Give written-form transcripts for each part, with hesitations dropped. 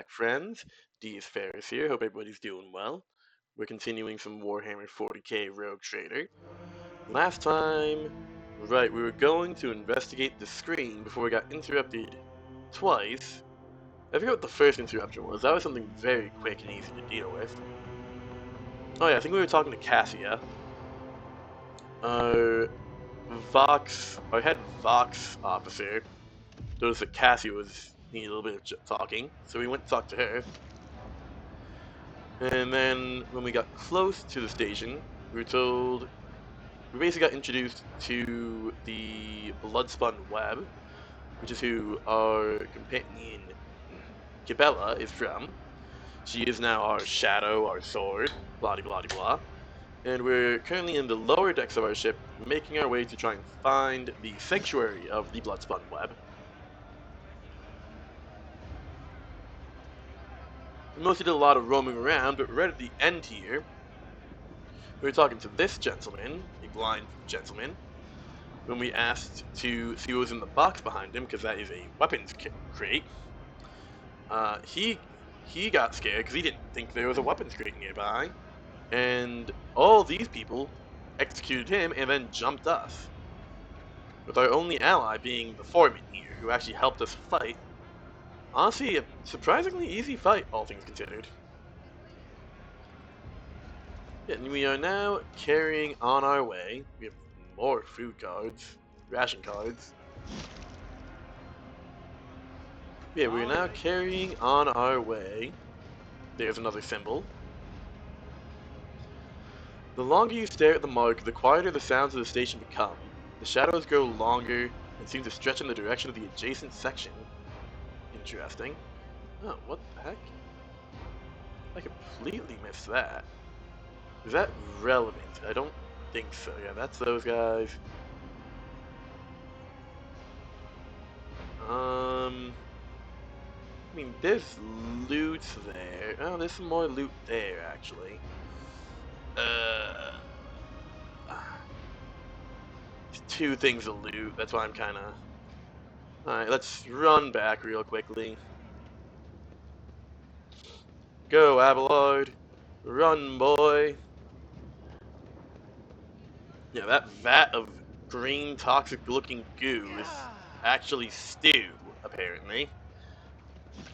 back, friends. Deis Ferrous here. Hope everybody's doing well. We're continuing some Warhammer 40k Rogue Trader. Last time, right, we were going to investigate the screen before we got interrupted twice. I forget what the first interruption was. That was something very quick and easy to deal with. Oh yeah, I think we were talking to Cassia. Our head Vox officer noticed that Cassie was needing a little bit of talking, so we went to talk to her. And then when we got close to the station, we basically got introduced to the Bloodspun Web, which is who our companion Gibella is from. She is now our shadow, our sword, blah blah blah. And we're currently in the lower decks of our ship, making our way to try and find the sanctuary of the Bloodspun Web. We mostly did a lot of roaming around, but right at the end here, we were talking to this gentleman, a blind gentleman, when we asked to see what was in the box behind him, because that is a weapons crate. He got scared because he didn't think there was a weapons crate nearby, and all these people executed him and then jumped us, with our only ally being the foreman here, who actually helped us fight. Honestly, a surprisingly easy fight, all things considered. Yeah, and we are now carrying on our way. We have more food cards, ration cards. Yeah, we are now carrying on our way. There's another symbol. The longer you stare at the mark, the quieter the sounds of the station become. The shadows grow longer and seem to stretch in the direction of the adjacent section. Interesting. Oh, what the heck? I completely missed that. Is that relevant? I don't think so. Yeah, that's those guys. I mean, there's loot there. Oh, there's some more loot there, actually. There's two things to loot. That's why I'm kind of... Alright, let's run back real quickly. Go, Abelard. Run, boy. Yeah, that vat of green toxic-looking goo is actually stew, apparently.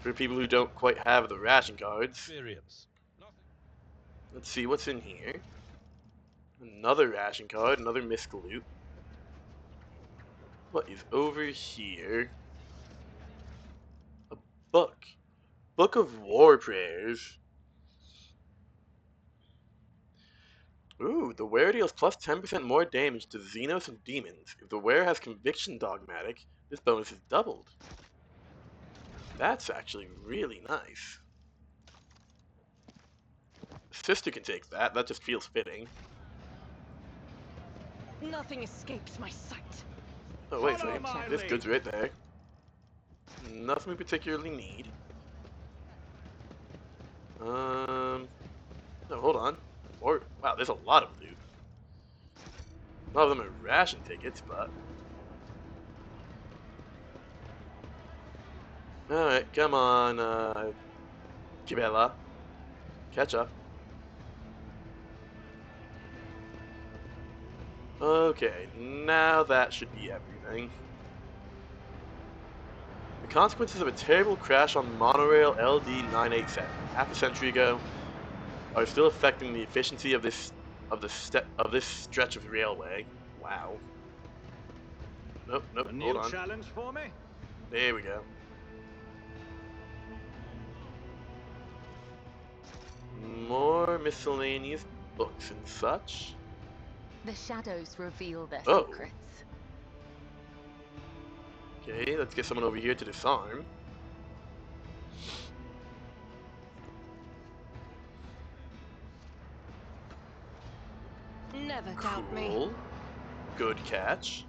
For people who don't quite have the ration cards. Let's see what's in here. Another ration card, another misc loot. What is over here? A book. Book of War Prayers. Ooh, the wearer deals plus 10% more damage to Xenos and demons. If the wearer has Conviction Dogmatic, this bonus is doubled. That's actually really nice. Sister can take that. That just feels fitting. Nothing escapes my sight. Oh, wait a second. This good's right there. Nothing we particularly need. No, hold on. Wow, there's a lot of loot. A lot of them are ration tickets, but... Alright, come on, Gibella. Catch up. Okay, now that should be everything. The consequences of a terrible crash on monorail LD987 half a century ago are still affecting the efficiency of this stretch of railway. Wow. Nope, hold on. A new challenge for me? There we go. More miscellaneous books and such. The shadows reveal their Oh. secrets. Okay, let's get someone over here to disarm. Never doubt me. Cool. Good catch.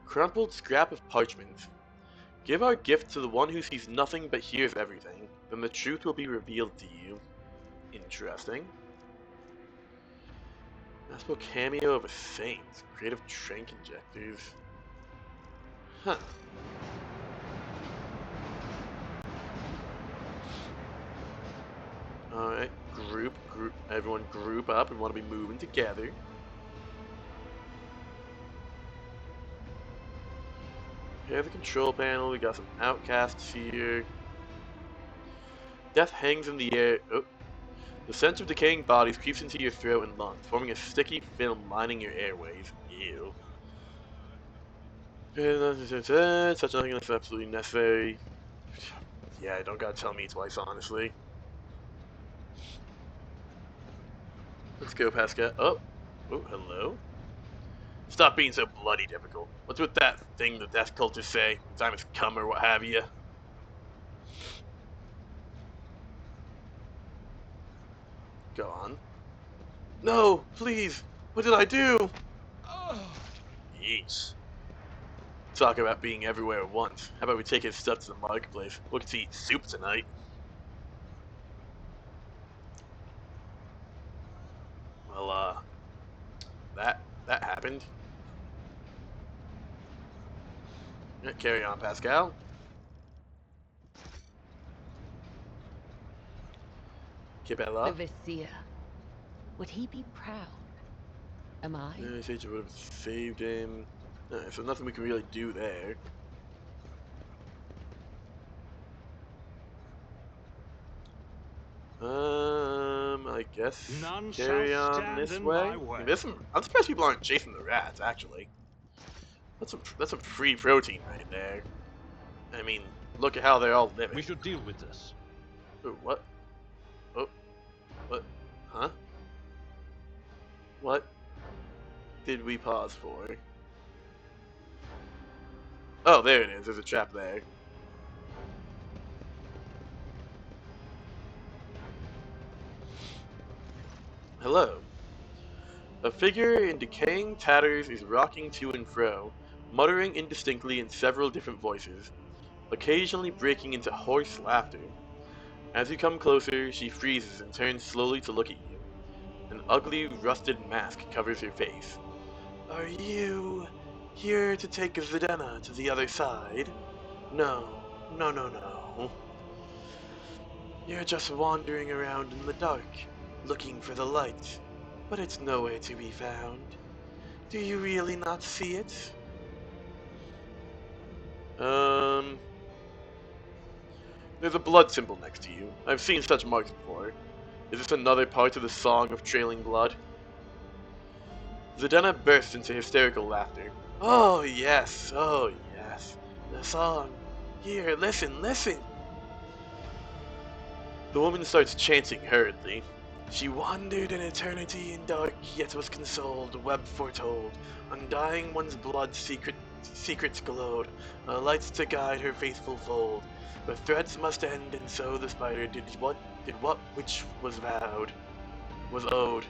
Crumpled scrap of parchment. Give our gift to the one who sees nothing but hears everything. Then the truth will be revealed to you. Interesting. Possible cameo of a saint. Creative trank injectors. Huh. Alright, everyone group up. We want to be moving together. Here's the control panel. We got some outcasts here. Death hangs in the air. Oh. The scent of decaying bodies creeps into your throat and lungs, forming a sticky film lining your airways. Ew. Such nothing is absolutely necessary. Yeah, don't gotta tell me twice, honestly. Let's go, Pascal. Oh, hello. Stop being so bloody difficult. What's with that thing the death cultists say? The time has come or what have you? Go on. No, please. What did I do? Yeesh. Talk about being everywhere at once. How about we take his stuff to the marketplace? We'll get to eat soup tonight. Well, that happened. Yeah, carry on, Pascal. Keep it The up. Vizier. Would he be proud? Am I? Yeah, Sage would have saved him. So nothing we can really do there. I guess None carry shall on stand this in way. my way. There's some. I'm surprised people aren't chasing the rats. Actually, that's some free protein right there. I mean, look at how they're all living. We should deal with this. Oh, what? Oh, what? Huh? What did we pause for? Oh, there it is. There's a trap there. Hello. A figure in decaying tatters is rocking to and fro, muttering indistinctly in several different voices, occasionally breaking into hoarse laughter. As you come closer, she freezes and turns slowly to look at you. An ugly, rusted mask covers her face. Are you here to take Zidana to the other side? No, no. You're just wandering around in the dark, looking for the light, but it's nowhere to be found. Do you really not see it? Um, there's a blood symbol next to you. I've seen such marks before. Is this another part of the Song of Trailing Blood? Zidana bursts into hysterical laughter. Oh yes, the song. Here, listen. The woman starts chanting hurriedly. She wandered in eternity in dark, yet was consoled, web foretold. Undying one's blood secrets glowed, lights to guide her faithful fold. But threads must end, and so the spider did what which was vowed, was owed.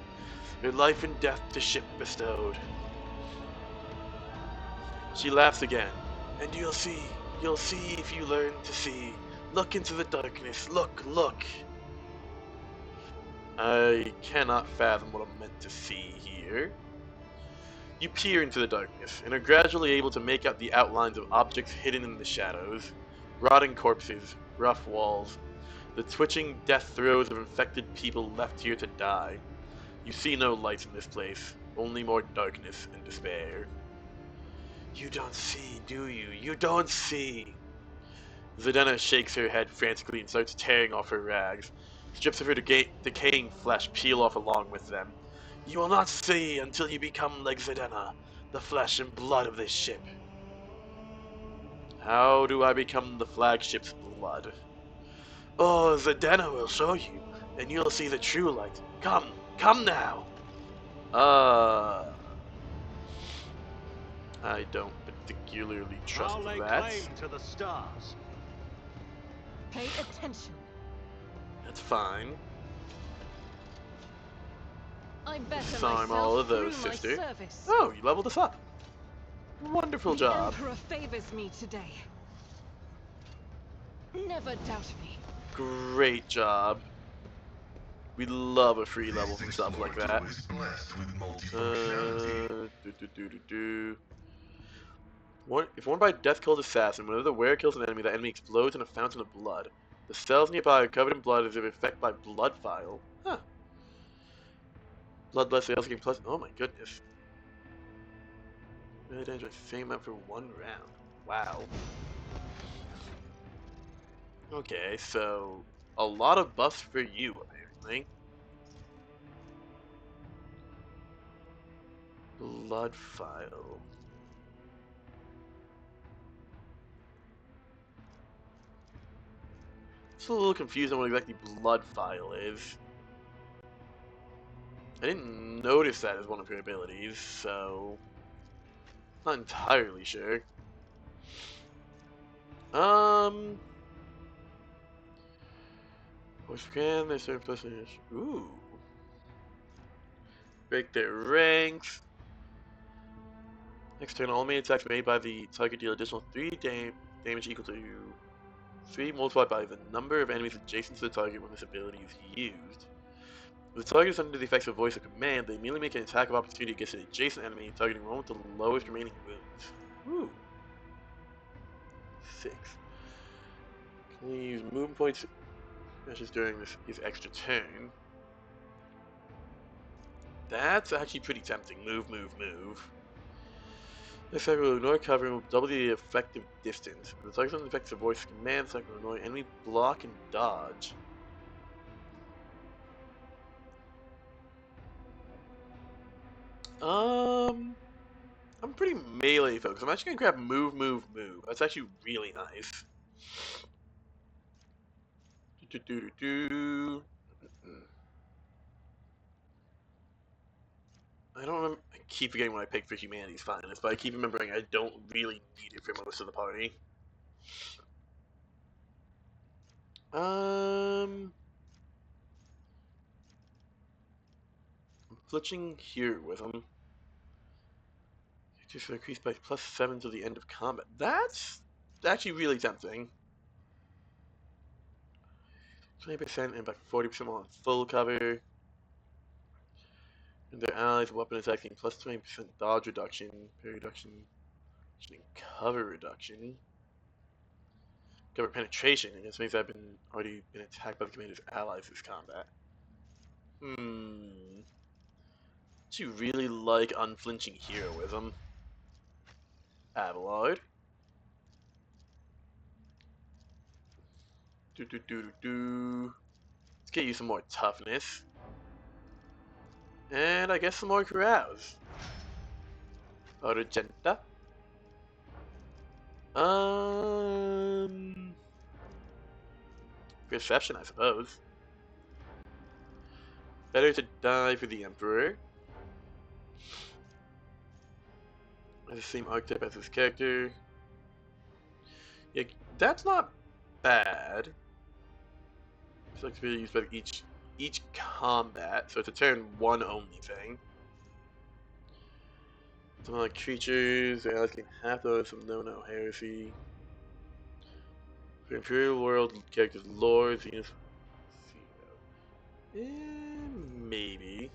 Her life and death to ship bestowed. She laughs again. And you'll see if you learn to see. Look into the darkness, look. I cannot fathom what I'm meant to see here. You peer into the darkness, and are gradually able to make out the outlines of objects hidden in the shadows. Rotting corpses, rough walls, the twitching death throes of infected people left here to die. You see no light in this place, only more darkness and despair. You don't see, do you? You don't see! Zidana shakes her head frantically and starts tearing off her rags. Strips of her decaying flesh peel off along with them. You will not see until you become like Zidana, the flesh and blood of this ship. How do I become the flagship's blood? Oh, Zidana will show you, and you'll see the true light. Come now! Uh, I don't particularly trust I'll lay that. claim to the stars. Pay attention. That's fine. I'm better Disarm myself all of those, through my sister. service. Oh, you leveled us up. Wonderful The job. Emperor favors me today. Never doubt me. Great job. We love a free level from stuff like that. If worn by a death cult assassin, whenever the wearer kills an enemy, that enemy explodes in a fountain of blood. The cells nearby are covered in blood as if affected by blood file. Huh. Bloodless cells gain plus. Oh my goodness. Really dangerous. Same amount for 1 round. Wow. Okay, so a lot of buffs for you apparently. Blood file. It's a little confused on what exactly blood file is. I didn't notice that as one of her abilities, so not entirely sure. Voice scan, they serve person. Ooh. Break their ranks. External enemy attacks made by the target deal additional 3 damage equal to 3 multiplied by the number of enemies adjacent to the target when this ability is used. If the target is under the effects of voice or command, they immediately make an attack of opportunity against an adjacent enemy, targeting one with the lowest remaining wounds. Ooh. 6. Can we use movement points meshes during his extra turn? That's actually pretty tempting. Move, move, move. This effect will ignore cover and will double the effective distance. If the target is under the effects of voice or command, this effect will annoy enemy block and dodge. I'm pretty melee focused. I'm actually gonna grab move, move, move. That's actually really nice. Do, do, do, do. I don't remember. I keep forgetting what I picked for Humanity's Finest, but I keep remembering I don't really need it for most of the party. I'm glitching here with him. Just increased by +7 to the end of combat. That's actually really tempting. 20% and back 40% on full cover. And their allies' weapon attacking +20% dodge reduction, parry reduction, cover reduction. Cover penetration, and this means I've already been attacked by the commander's allies this combat. Do you really like unflinching heroism? Abelard. Let's get you some more toughness. And I guess some more carouse. Argenta. Perception, I suppose. Better to die for the Emperor. The same archetype as his character. Yeah, that's not bad. It's like to be used by each combat, so it's a turn 1 only thing. Some like creatures, they're asking half those from No Heresy. For Imperial World characters, lords, maybe.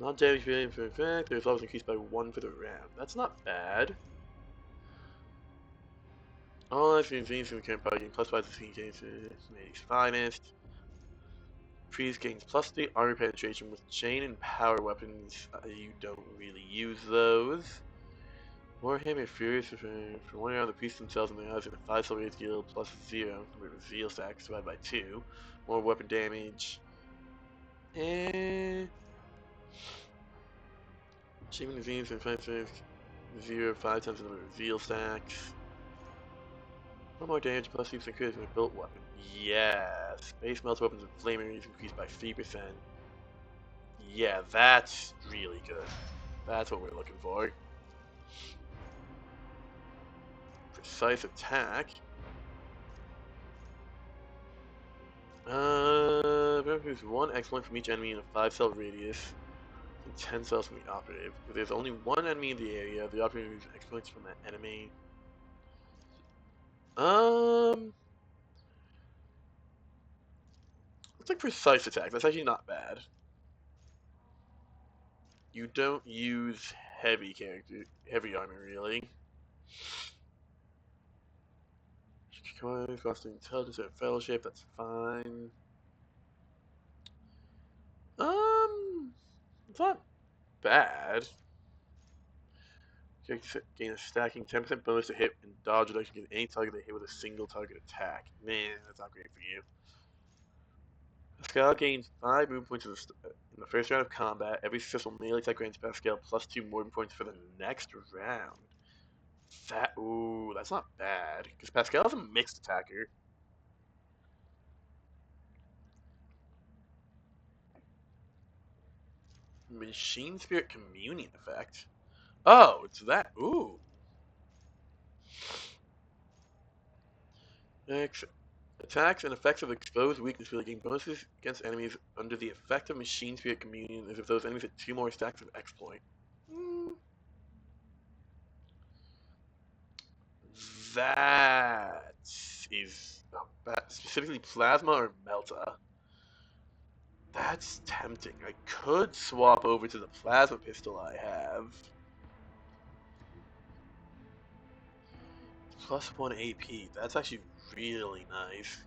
Non damage feeling for effect, there's levels increased by 1 for the round. That's not bad. All I've seen from the current party gain +5 to scene gains Deis Finest. Priest gains +3 armor penetration with chain and power weapons. You don't really use those. Warhammer 40k for 1 round, the priests themselves and their eyes in a 5 silver guild +0 with reveal stacks divided by 2. More weapon damage. Achievement disease and 0 5 times the number of reveal stacks. 1 more damage plus use and critical built weapon. Yes. Base melt weapons and flamers increased by 3%. Yeah, that's really good. That's what we're looking for. Precise attack. There's 1 excellent from each enemy in a 5-cell radius and 10 cells from the operative. If there's only 1 enemy in the area, the operative uses exploits from that enemy. It's like precise attack. That's actually not bad. You don't use heavy armor really. coins, costing intelligence and fellowship, that's fine. It's not bad. Gain a stacking 10% bonus to hit and dodge reduction against any target they hit with a single target attack. Man, that's not great for you. Pascal gains 5 movement points in the first round of combat. Every successful melee attack grants Pascal plus 2 movement points for the next round. Ooh, that's not bad. Because Pascal's a mixed attacker. Machine Spirit Communion effect. Oh, it's that. Ooh. Next, attacks and effects of exposed weakness will gain bonuses against enemies under the effect of Machine Spirit Communion as if those enemies had 2 more stacks of exploit. That is specifically Plasma or Melta. That's tempting. I could swap over to the Plasma Pistol I have. Plus 1 AP. That's actually really nice.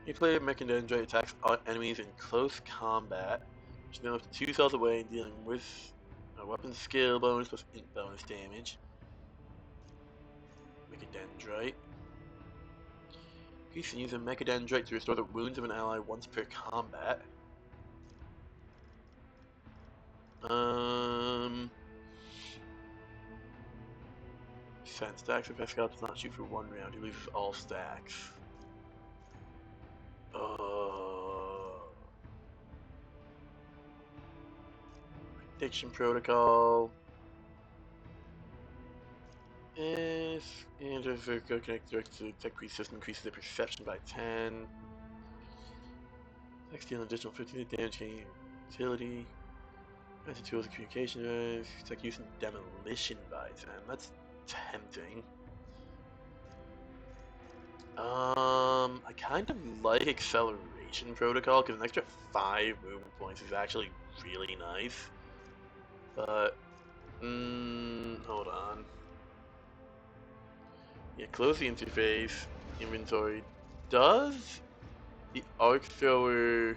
You play Mechadendrite attacks enemies in close combat, which is now up to 2 cells away and dealing with a weapon skill bonus plus int bonus damage. Mechadendrite. You can use a Mechadendrite to restore the wounds of an ally once per combat. 10 stacks. If Pascal does not shoot for 1 round, he loses all stacks. Addiction Protocol. Yes, and if it go connect direct to the tech priest system, increases the perception by 10. Next deal an additional 15 damage gain utility. Adds the tools of communication rise. Tech use and demolition by 10. That's tempting. I kind of like Acceleration Protocol because an extra 5 movement points is actually really nice. But, hold on. Yeah, close the interface, inventory. Does the arc thrower...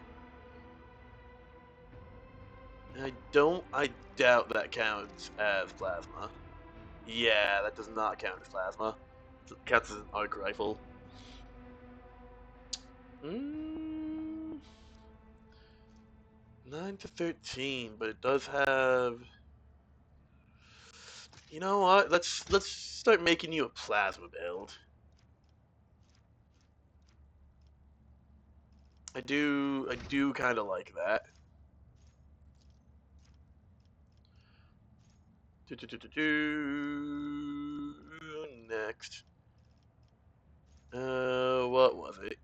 I doubt that counts as plasma. Yeah, that does not count as plasma. It counts as an arc rifle. 9 to 13, but it does have... You know what? Let's start making you a plasma build. I do kind of like that. Next. What was it?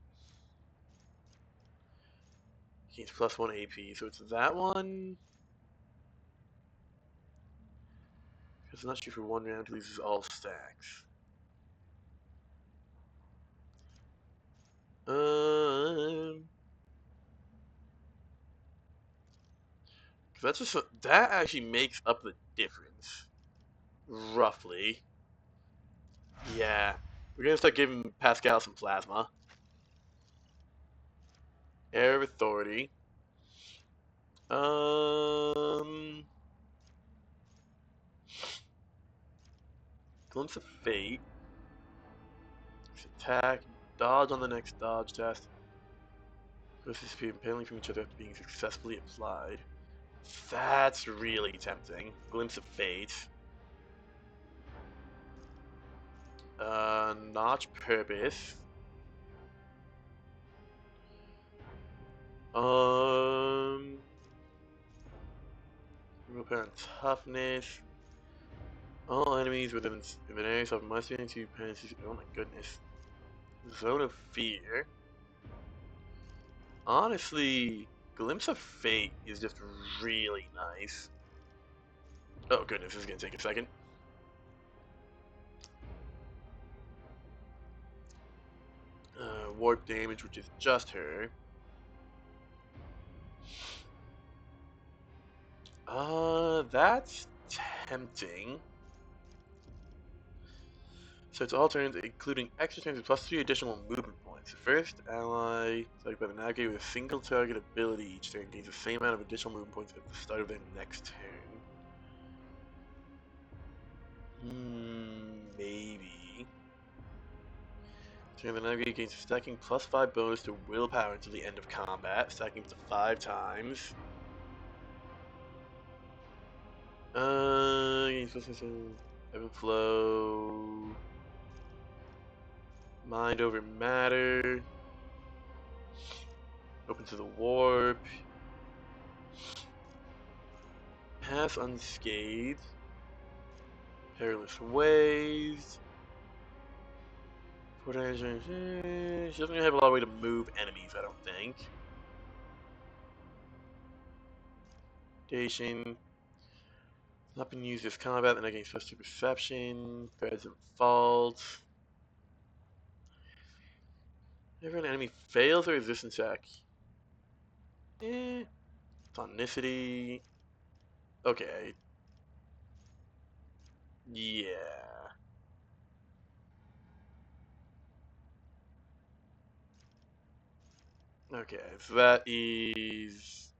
Gains plus 1 AP, so it's that one. Because not shoot for 1 round, loses all stacks. That's just that actually makes up the difference, roughly. Yeah, we're gonna start giving Pascal some plasma. Air of Authority. Glimpse of Fate. Attack. Dodge on the next dodge test. Versus impaling from each other after being successfully applied. That's really tempting. Glimpse of Fate. Notch Purpose. Repair on Toughness. All enemies within an area of must into penalties. Oh my goodness. Zone of Fear. Honestly, Glimpse of Fate is just really nice. Oh goodness, this is gonna take a second. Warp damage, which is just her. That's tempting. So it's all turns, including extra turns with +3 additional movement points. The first ally selected by the navigator with a single target ability each turn gains the same amount of additional movement points at the start of their next turn. Maybe. Turn the navigator gains a stacking +5 bonus to willpower until the end of combat, stacking up to 5 times. Ebb and flow. Mind over matter. Open to the warp. Pass unscathed. Perilous ways. She doesn't really have a lot of way to move enemies, I don't think. Station. Not been used as combat, then I gain +2 perception. Present fault. Whenever an enemy fails a resistance check. Tonicity. Okay. Yeah. Okay, so that is...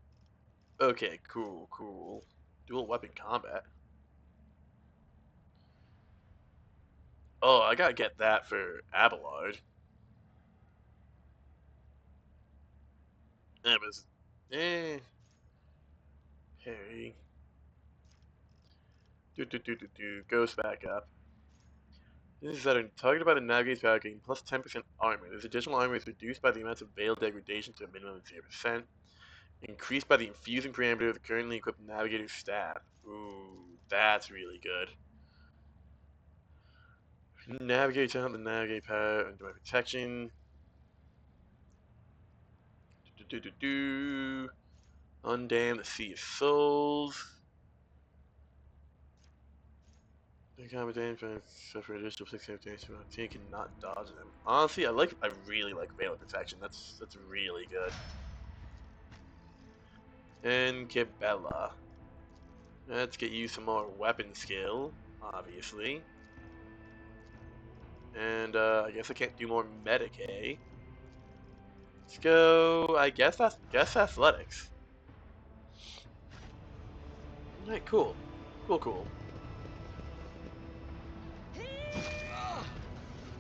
Okay, cool. Dual weapon combat. Oh, I gotta get that for Abelard. That was... Harry. Goes back up. This is Saturn. Target by the navigator's power gain plus 10% armor. This additional armor is reduced by the amount of veil degradation to a minimum of 0%. Increased by the infusing parameter of the currently equipped navigator's staff. Ooh, that's really good. Navigate to the navigate power under my protection. Undam the Sea of Souls. The combat damage suffer additional 6 damage to team cannot dodge them. Honestly, I really like Veil of Protection. That's really good. And Kibella. Let's get you some more weapon skill, obviously. And I guess I can't do more medic, eh? Let's go. I guess athletics. Alright, cool. Cool.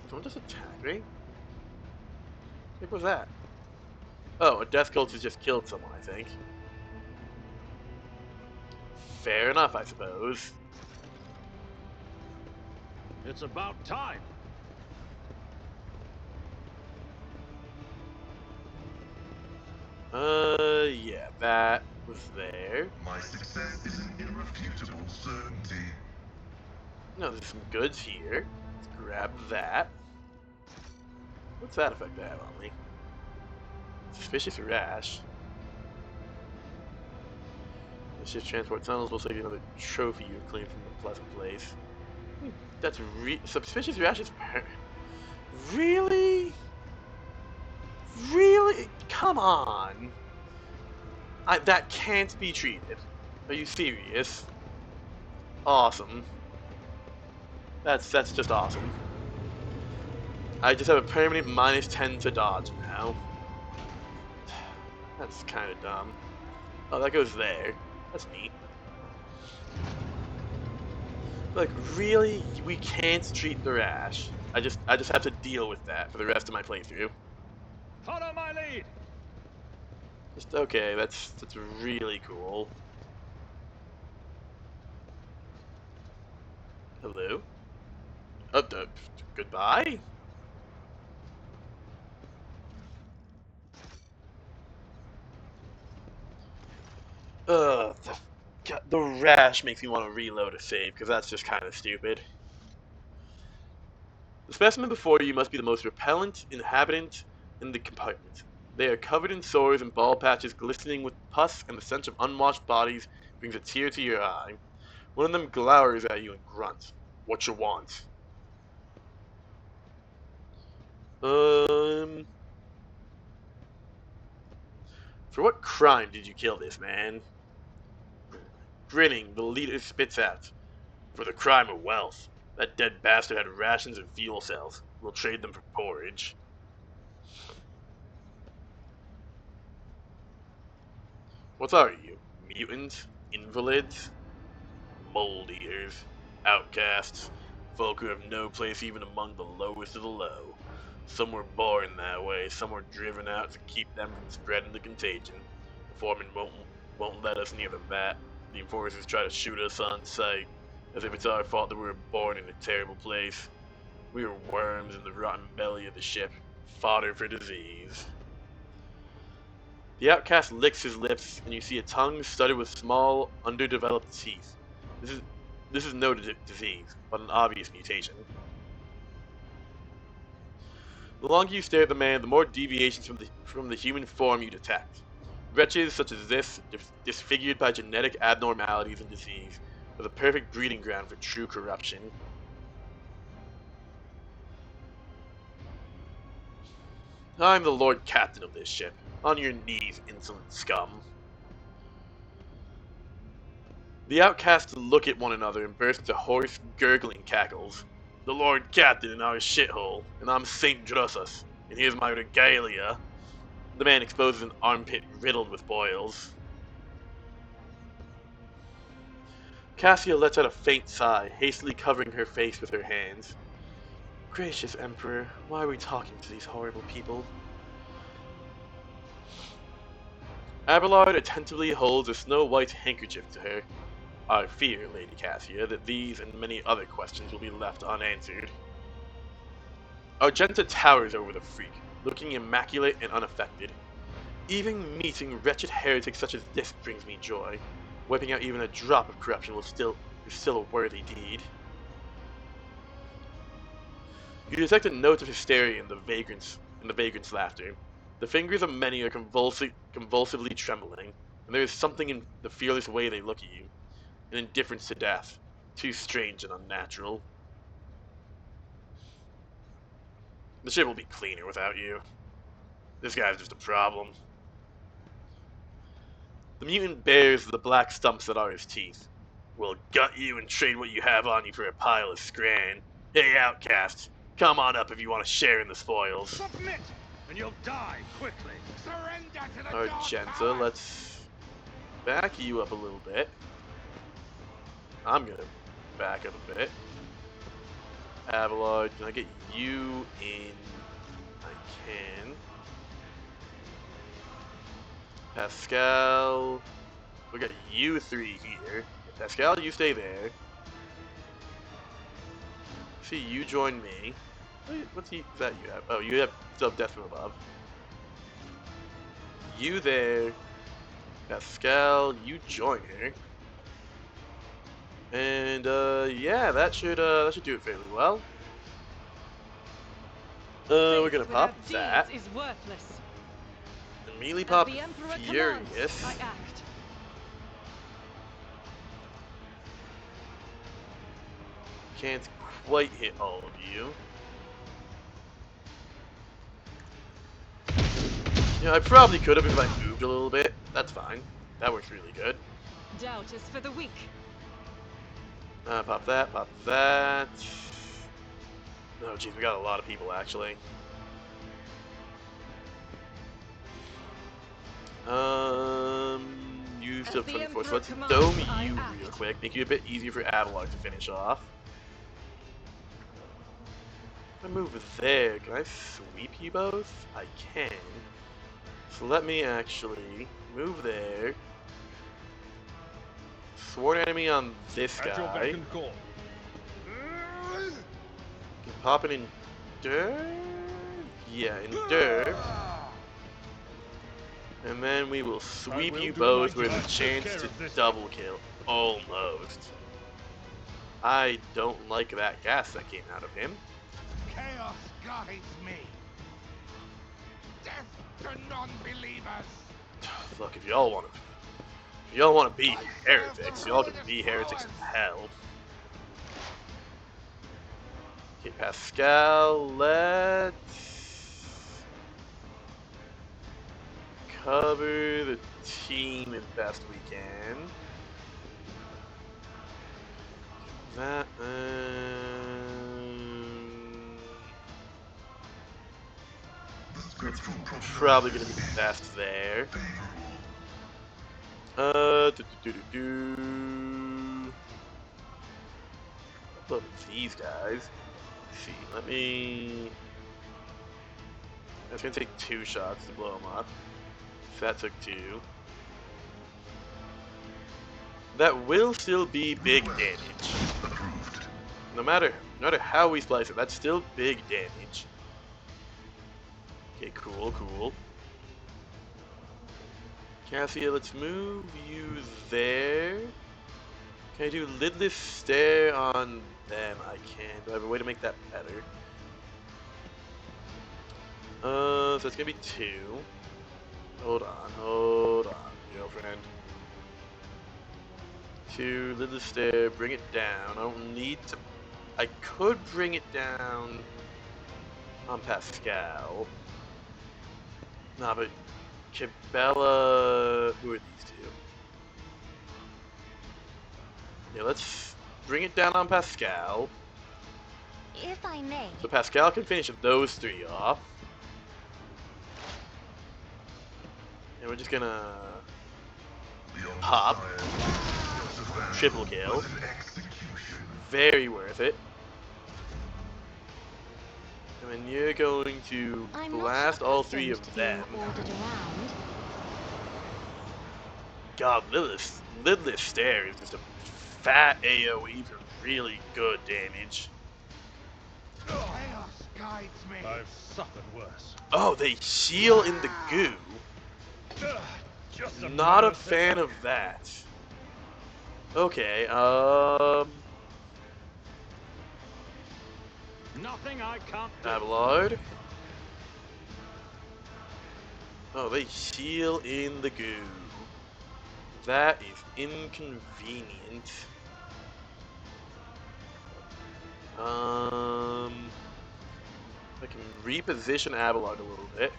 Someone just attacked me? What was that? Oh, a death cult has just killed someone, I think. Fair enough, I suppose. It's about time. Yeah, that was there. My success is an irrefutable certainty. No, there's some goods here. Let's grab that. What's that effect I have on me? Suspicious rash. This ship transport tunnels will save you another trophy you've claimed from the pleasant place. That's suspicious rash is really? Really? Come on. That can't be treated. Are you serious? Awesome. That's just awesome. I just have a permanent -10 to dodge now. That's kind of dumb. Oh, that goes there. That's neat. Like, really? We can't treat the rash. I just have to deal with that for the rest of my playthrough. Follow my lead. Just okay. That's really cool. Hello. Goodbye. The rash makes me want to reload a save because that's just kind of stupid. The specimen before you must be the most repellent inhabitant in the compartment. They are covered in sores and bald patches glistening with pus, and the stench of unwashed bodies brings a tear to your eye. One of them glowers at you and grunts. What you want? For what crime did you kill this man? Grinning, the leader spits out. For the crime of wealth. That dead bastard had rations and fuel cells. We'll trade them for porridge. What are you? Mutants? Invalids? Mold eaters? Outcasts? Folk who have no place even among the lowest of the low. Some were born that way, some were driven out to keep them from spreading the contagion. The foreman won't let us near the vat. The enforcers try to shoot us on sight, as if it's our fault that we were born in a terrible place. We were worms in the rotten belly of the ship, fodder for disease. The outcast licks his lips, and you see a tongue studded with small, underdeveloped teeth. This is no disease, but an obvious mutation. The longer you stare at the man, the more deviations from the human form you detect. Wretches such as this, disfigured by genetic abnormalities and disease, are the perfect breeding ground for true corruption. I'm the Lord Captain of this ship. On your knees, insolent scum. The outcasts look at one another and burst into hoarse, gurgling cackles. The Lord Captain in our shithole, and I'm Saint Drusus, and here's my regalia. The man exposes an armpit riddled with boils. Cassia lets out a faint sigh, hastily covering her face with her hands. Gracious Emperor, why are we talking to these horrible people? Abelard attentively holds a snow-white handkerchief to her. I fear, Lady Cassia, that these and many other questions will be left unanswered. Argenta towers over the freak, looking immaculate and unaffected. Even meeting wretched heretics such as this brings me joy. Wiping out even a drop of corruption is still a worthy deed. You detect a note of hysteria in the vagrant's laughter. The fingers of many are convulsively trembling, and there is something in the fearless way they look at you, an indifference to death, too strange and unnatural. The ship will be cleaner without you. This guy's just a problem. The mutant bares the black stumps that are his teeth. We'll gut you and trade what you have on you for a pile of scran. Hey, outcast, come on up if you want to share in the spoils. Submit, and you'll die quickly. Surrender to the Argenta, let's back you up a little bit. I'm gonna back up a bit. Abelard, can I get you in? I can. Pascal, we got you three here. Pascal, you stay there. See, you join me. What's that you have? Oh, you have death from above. You there. Pascal, you join her. And yeah, that should do it fairly well. We're gonna pop that. Is worthless. Immediately As pop the Emperor Furious. commands, I act. Can't quite hit all of you. Yeah, I probably could have if I moved a little bit. That's fine. That works really good. Doubt is for the weak. Pop that, pop that. Oh geez, we got a lot of people actually. You still have 24, so let's dome you real quick. Make you a bit easier for Abelard to finish off. If I move there, can I sweep you both? I can. So let me actually move there. Sworn enemy on this At your beck guy. and call. Can pop it in dirt? Yeah, in dirt. And then we will sweep you both with a chance to double kill. Almost. I don't like that gas that came out of him. Chaos guides me. Death to non-believers. Look, if y'all want to be heretics, y'all can be heretics in hell. Okay, Pascal, let's cover the team as best we can. That, Fruitful probably gonna be prognosis best there. is favorable. I'll blow up these guys. Let's see, let me. That's gonna take 2 shots to blow them up. So that took 2. That will still be big damage. Approved. No matter how we slice it, that's still big damage. Okay, cool. Cassia, let's move you there. Can I do lidless stare on them? I can. Do I have a way to make that better? So it's gonna be 2. Hold on, girlfriend. 2, lidless stare, bring it down. I don't need to. I could bring it down on Pascal. Nah, but Cabela. Who are these 2? Yeah, let's bring it down on Pascal. If I may. So Pascal can finish those 3 off. And we're just gonna Beyond pop. science, Savannah Triple kill. was an execution. Very worth it. And then you're going to I'm blast not all 3 accustomed of to being them. ordered around. God, lidless stare is just a fat AoE for really good damage. Chaos guides me. I've suffered worse. Oh, they heal in the goo. Just Not a minor fan setback. of that. Okay, Nothing I can't do. Abelard. Oh, they heal in the goo. That is inconvenient. I can reposition Abelard a little bit.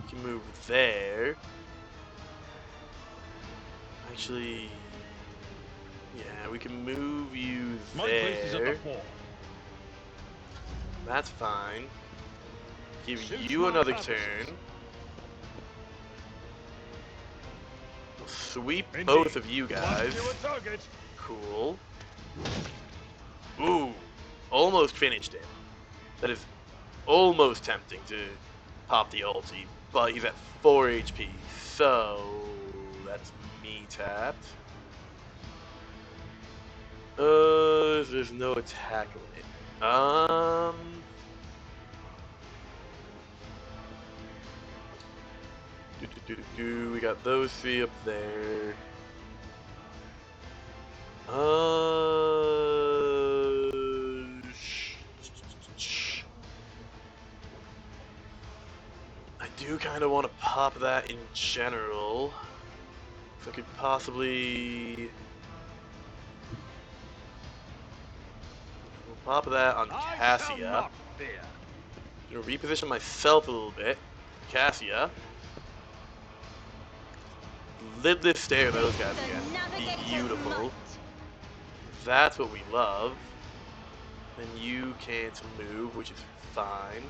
We can move there. Actually, yeah, we can move you My place is at the there. fore. That's fine. Give Suits you my another purposes. turn. We'll sweep Indeed. both of you One guys. fewer target. Cool. Ooh, almost finished it. That is almost tempting to pop the ulti, but he's at 4 HP, so that's me tapped. There's no attack limit. We got those 3 up there. I do kind of want to pop that in general. If I could possibly... We'll pop that on I shall Cassia. not fear. I'm gonna reposition myself a little bit. Cassia. Lidless stare those guys The again. navigator's Beautiful. might. That's what we love. Then you can't move, which is fine.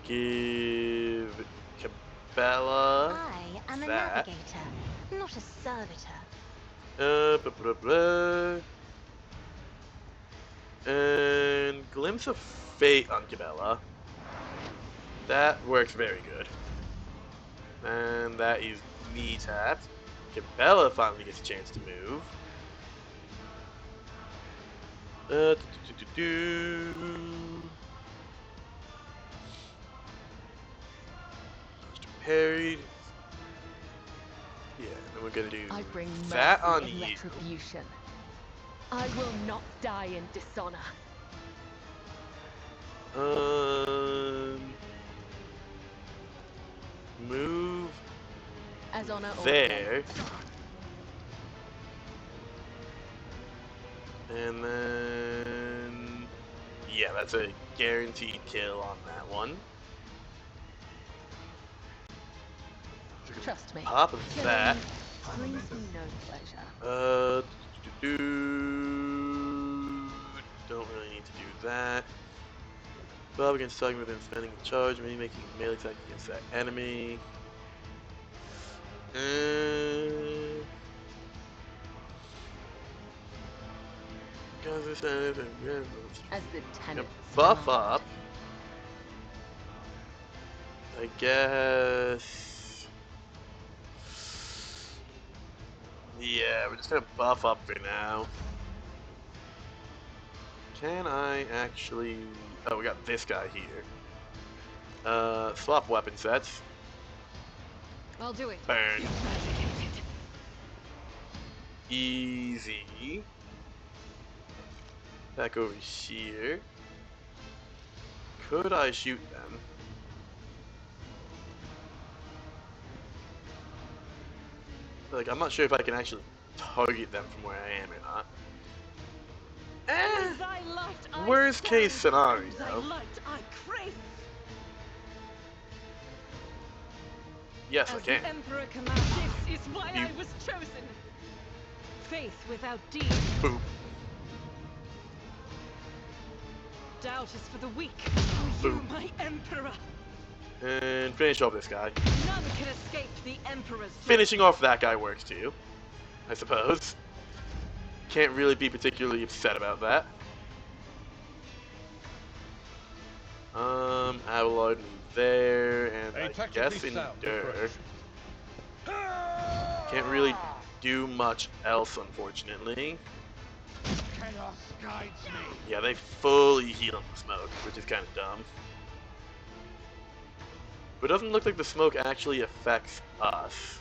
Give Cabela I am a that. navigator, not a servitor. Blah, blah, blah. And Glimpse of Fate on Cabela. That works very good. And that is me tapped. Cabela finally gets a chance to move. Parried. Yeah, then we're gonna do I bring that mercy on and you. retribution. I will not die in dishonor. Move As honor there. ordains. And then... Yeah, that's a guaranteed kill on that one. Trust me. Pop that. Killing brings me no pleasure. Don't really need to do that. Bob against target within spending a charge, maybe making a melee attack against that enemy. As the tenants Buff demand. up. I guess. Yeah, we're just gonna buff up for now. Can I actually... Oh, we got this guy here. Swap weapon sets. I'll do it. Burn. Easy. Back over here. Could I shoot them? Like, I'm not sure if I can actually target them from where I am or not. As thy light I Worst case stand, scenario. and thy light I crave. Yes, I As can. the Emperor commands, this is why I was chosen. Faith without deed. Boop. Doubt is for the weak. For you, Boom. my Emperor. And finish off this guy. None can escape the Emperor's sword. Finishing off that guy works too, I suppose. Can't really be particularly upset about that. Avalard move there, and A I tactically guess sound endure. approach. Can't really do much else, unfortunately. Chaos guides me. Yeah, they fully heal in the smoke, which is kind of dumb. But it doesn't look like the smoke actually affects us.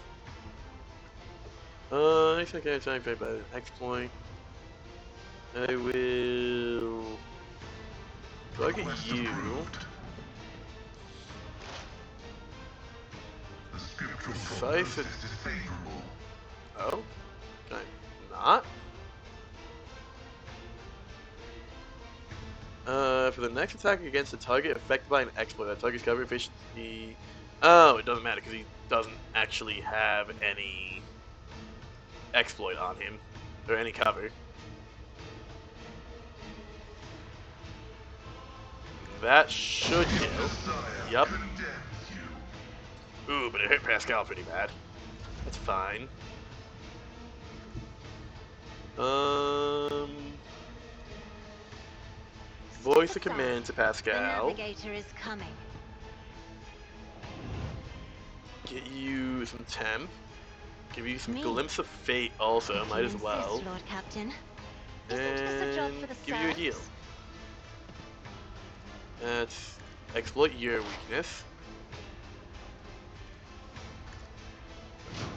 Next time I time by an exploit. I will target Request you. approved. The scriptural Decisive. prognosis is favorable. Oh? Can I not? For the next attack against a target affected by an exploit, that target's cover efficiency... Oh, it doesn't matter because he doesn't actually have any exploit on him, or any cover. That should kill. Messiah Yep. condemns you. Ooh, but it hit Pascal pretty bad. That's fine. Voice a command to The Pascal. navigator is coming. Get you some temp. Give you some Me? glimpse of fate also, If might you as insist, well. Lord Captain. Isn't this a job for the give you a heal. serfs? That's exploit your weakness.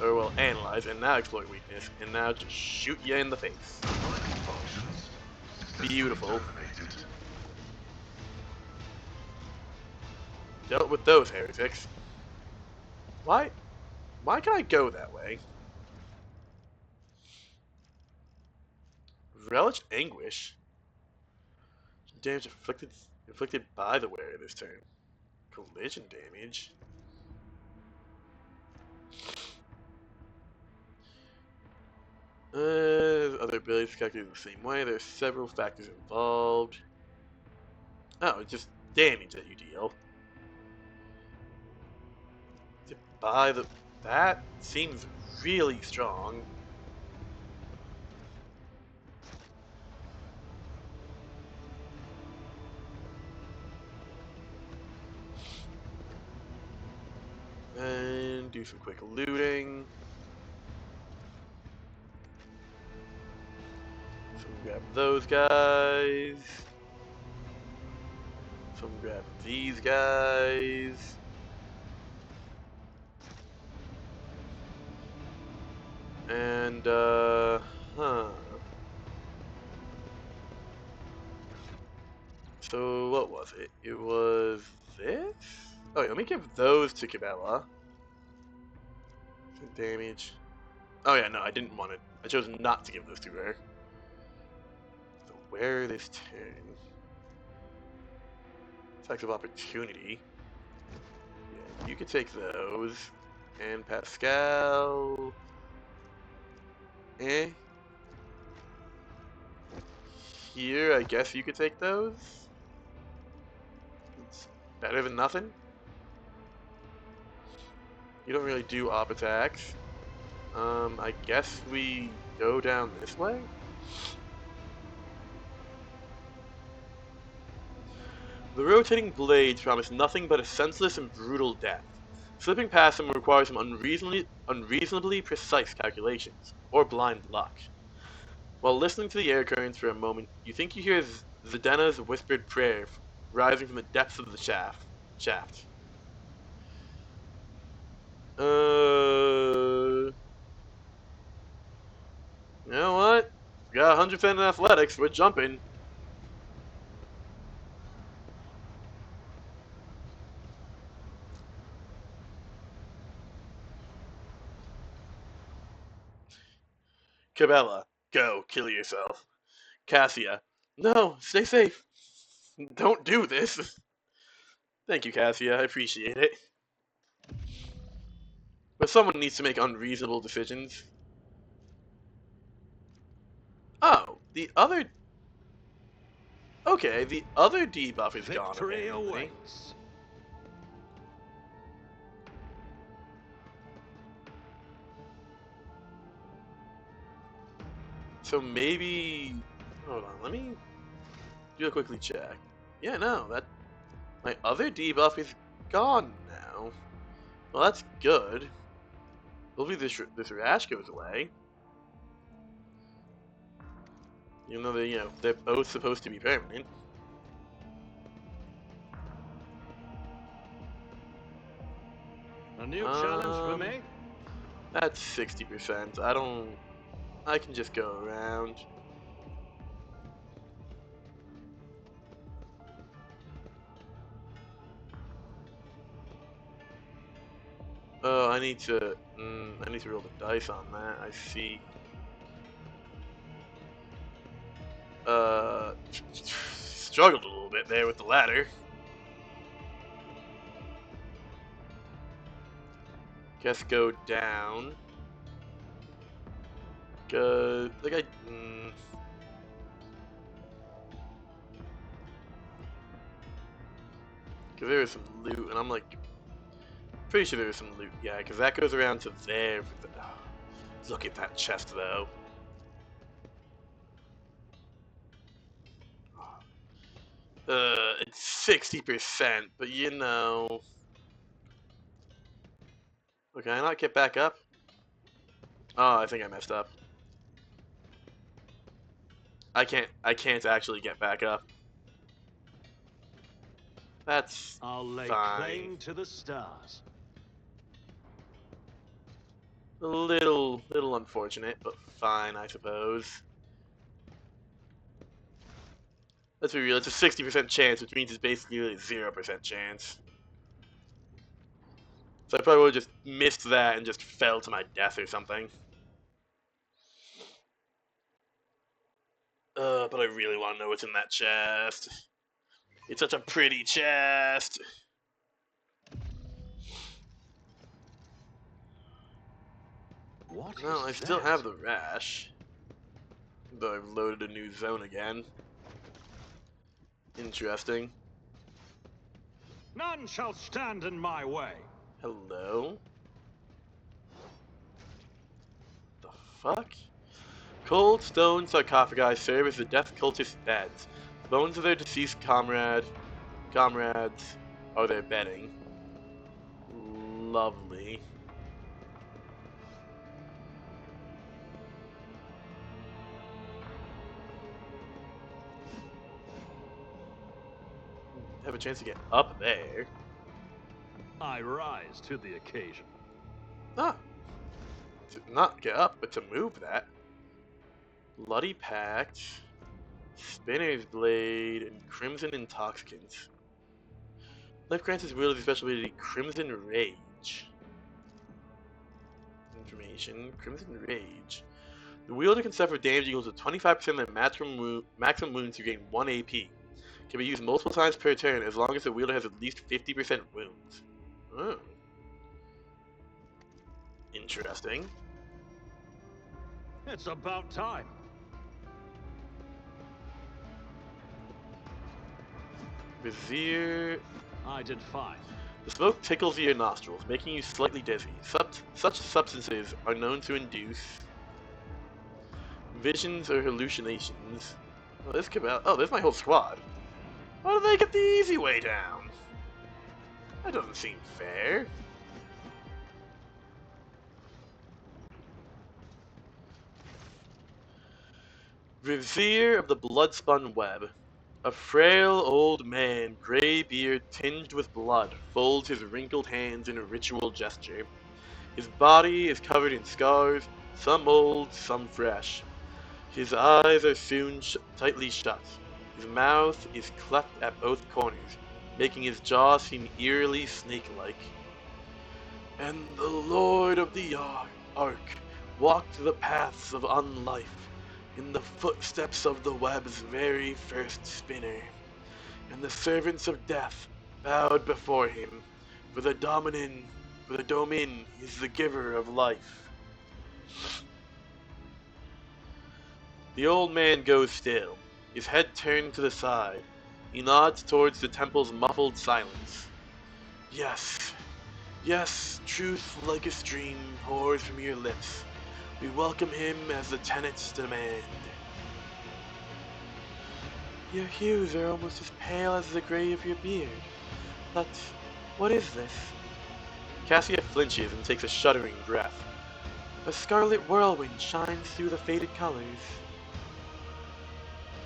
Or well, analyze and now exploit weakness, and now just shoot you in the face. Vital functions successfully Beautiful. terminated. Dealt with those heretics. Why can I go that way? Relish anguish. Damage inflicted by the wearer this turn. Collision damage. Other abilities calculated the same way. There's several factors involved. Oh, it's just damage that you deal. By the... That seems really strong. And do some quick looting. So we grab those guys. So we grab these guys. And, huh. So, what was it? It was this? Oh, yeah, let me give those to Cabela. Damage. Oh, yeah, no, I didn't want it. I chose not to give those to her. So, where this turn? Attacks of opportunity. Yeah, you could take those. And Pascal. Eh. Here, I guess you could take those. Better than nothing? You don't really do op attacks. I guess we go down this way? The rotating blades promise nothing but a senseless and brutal death. Slipping past them requires some unreasonably precise calculations, or blind luck. While listening to the air currents for a moment, you think you hear Zedena's whispered prayer rising from the depths of the shaft. You know what? We got 100% in athletics, we're jumping. Cabela, go, kill yourself. Cassia, no, stay safe. Don't do this. Thank you, Cassia, I appreciate it. But someone needs to make unreasonable decisions. Oh, the other... Okay, the other debuff is gone, Victory apparently. awaits. So maybe... Hold on, let me do a quickly check. Yeah, no, that... My other debuff is gone now. Well, that's good. Hopefully this rash goes away. Even though they, they're both supposed to be permanent. A new challenge for me? That's 60%. I can just go around. Oh, I need to roll the dice on that. I see. Struggled a little bit there with the ladder. Guess go down. Cause like cause there was some loot, and I'm like pretty sure there was some loot. Yeah, cause that goes around to there. Look at that chest though. It's 60%, but you know. Oh, can I not get back up? Oh, I think I messed up. I can't actually get back up. That's I'll lay fine. claim to the stars. A little unfortunate, but fine, I suppose. Let's be real, it's a 60% chance, which means it's basically a 0% chance. So I probably would have just missed that and just fell to my death or something. But I really want to know what's in that chest. It's such a pretty chest. What No, I is still that? have the rash. Though I've loaded a new zone again. Interesting. None shall stand in my way. Hello? The fuck? Cold stone sarcophagi serve as the death cultist's beds. The bones of their deceased comrades are their bedding. Lovely. Have a chance to get up there. I rise to the occasion. Ah, to not get up, but to move that. Bloody Pact, Spinner's Blade, and Crimson Intoxicant. Life grants his wielder the special ability Crimson Rage. Information, Crimson Rage. The wielder can suffer damage equal to 25% of their maximum wounds to gain 1 AP. Can be used multiple times per turn as long as the wielder has at least 50% wounds. Oh. Interesting. It's about time. Vizier. I did fine. The smoke tickles your nostrils, making you slightly dizzy. Such substances are known to induce visions or hallucinations. Oh, there's my whole squad. Why do they get the easy way down? That doesn't seem fair. Vizier of the Bloodspun Web. A frail old man, gray beard tinged with blood, folds his wrinkled hands in a ritual gesture. His body is covered in scars, some old, some fresh. His eyes are soon tightly shut. His mouth is cleft at both corners, making his jaw seem eerily snake-like. And the Lord of the Ark walked the paths of unlife in the footsteps of the web's very first spinner. And the servants of death bowed before him, for the Domin is the giver of life. The old man goes still, his head turned to the side. He nods towards the temple's muffled silence. Yes, yes, truth like a stream pours from your lips. We welcome him as the tenets demand. Your hues are almost as pale as the gray of your beard. But what is this? Cassia flinches and takes a shuddering breath. A scarlet whirlwind shines through the faded colors.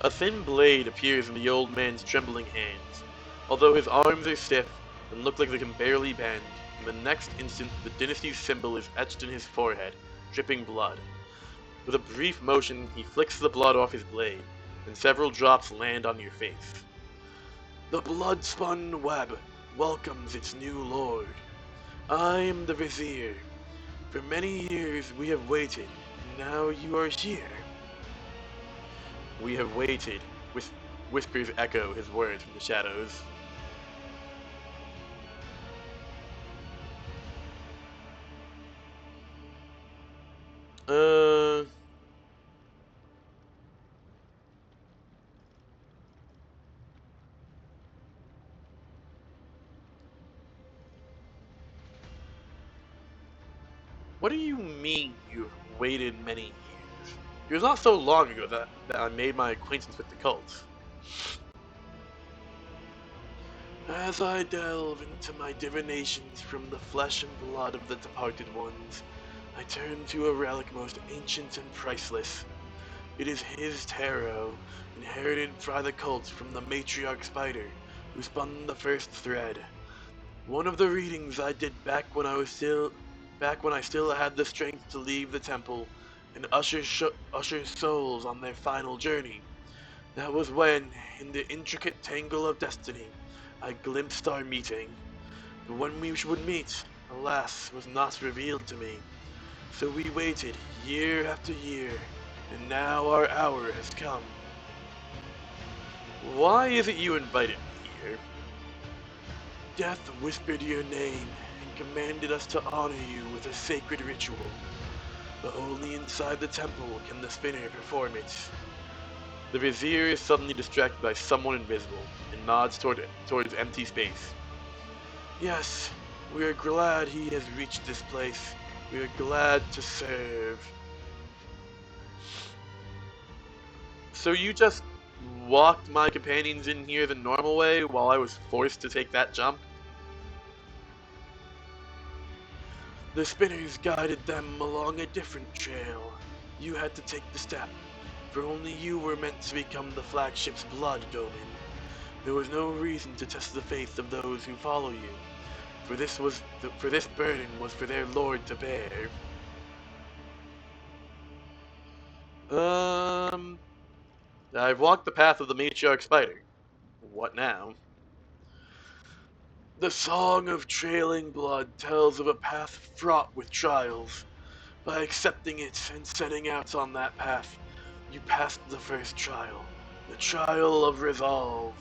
A thin blade appears in the old man's trembling hands. Although his arms are stiff and look like they can barely bend, in the next instant the dynasty's symbol is etched in his forehead, dripping blood. With a brief motion, he flicks the blood off his blade, and several drops land on your face. The blood-spun web welcomes its new lord. I am the Vizier. For many years we have waited, and now you are here. We have waited, whispers echo his words from the shadows. What do you mean you've waited many years? It was not so long ago that I made my acquaintance with the cult. As I delve into my divinations from the flesh and blood of the departed ones, I turn to a relic most ancient and priceless. It is his tarot, inherited by the cult from the matriarch spider, who spun the first thread. One of the readings I did back when I still had the strength to leave the temple and usher souls on their final journey. That was when, in the intricate tangle of destiny, I glimpsed our meeting. But when we would meet, alas, was not revealed to me. So we waited year after year, and now our hour has come. Why is it you invited me here? Death whispered your name and commanded us to honor you with a sacred ritual. But only inside the temple can the spinner perform it. The Vizier is suddenly distracted by someone invisible and nods towards empty space. Yes, we are glad he has reached this place. We are glad to serve. So you just walked my companions in here the normal way while I was forced to take that jump? The spinners guided them along a different trail. You had to take the step, for only you were meant to become the flagship's blood domain. There was no reason to test the faith of those who follow you, for this burden was for their lord to bear. I've walked the path of the matriarch spider. What now? The song of trailing blood tells of a path fraught with trials. By accepting it and setting out on that path, you passed the first trial, the trial of resolve.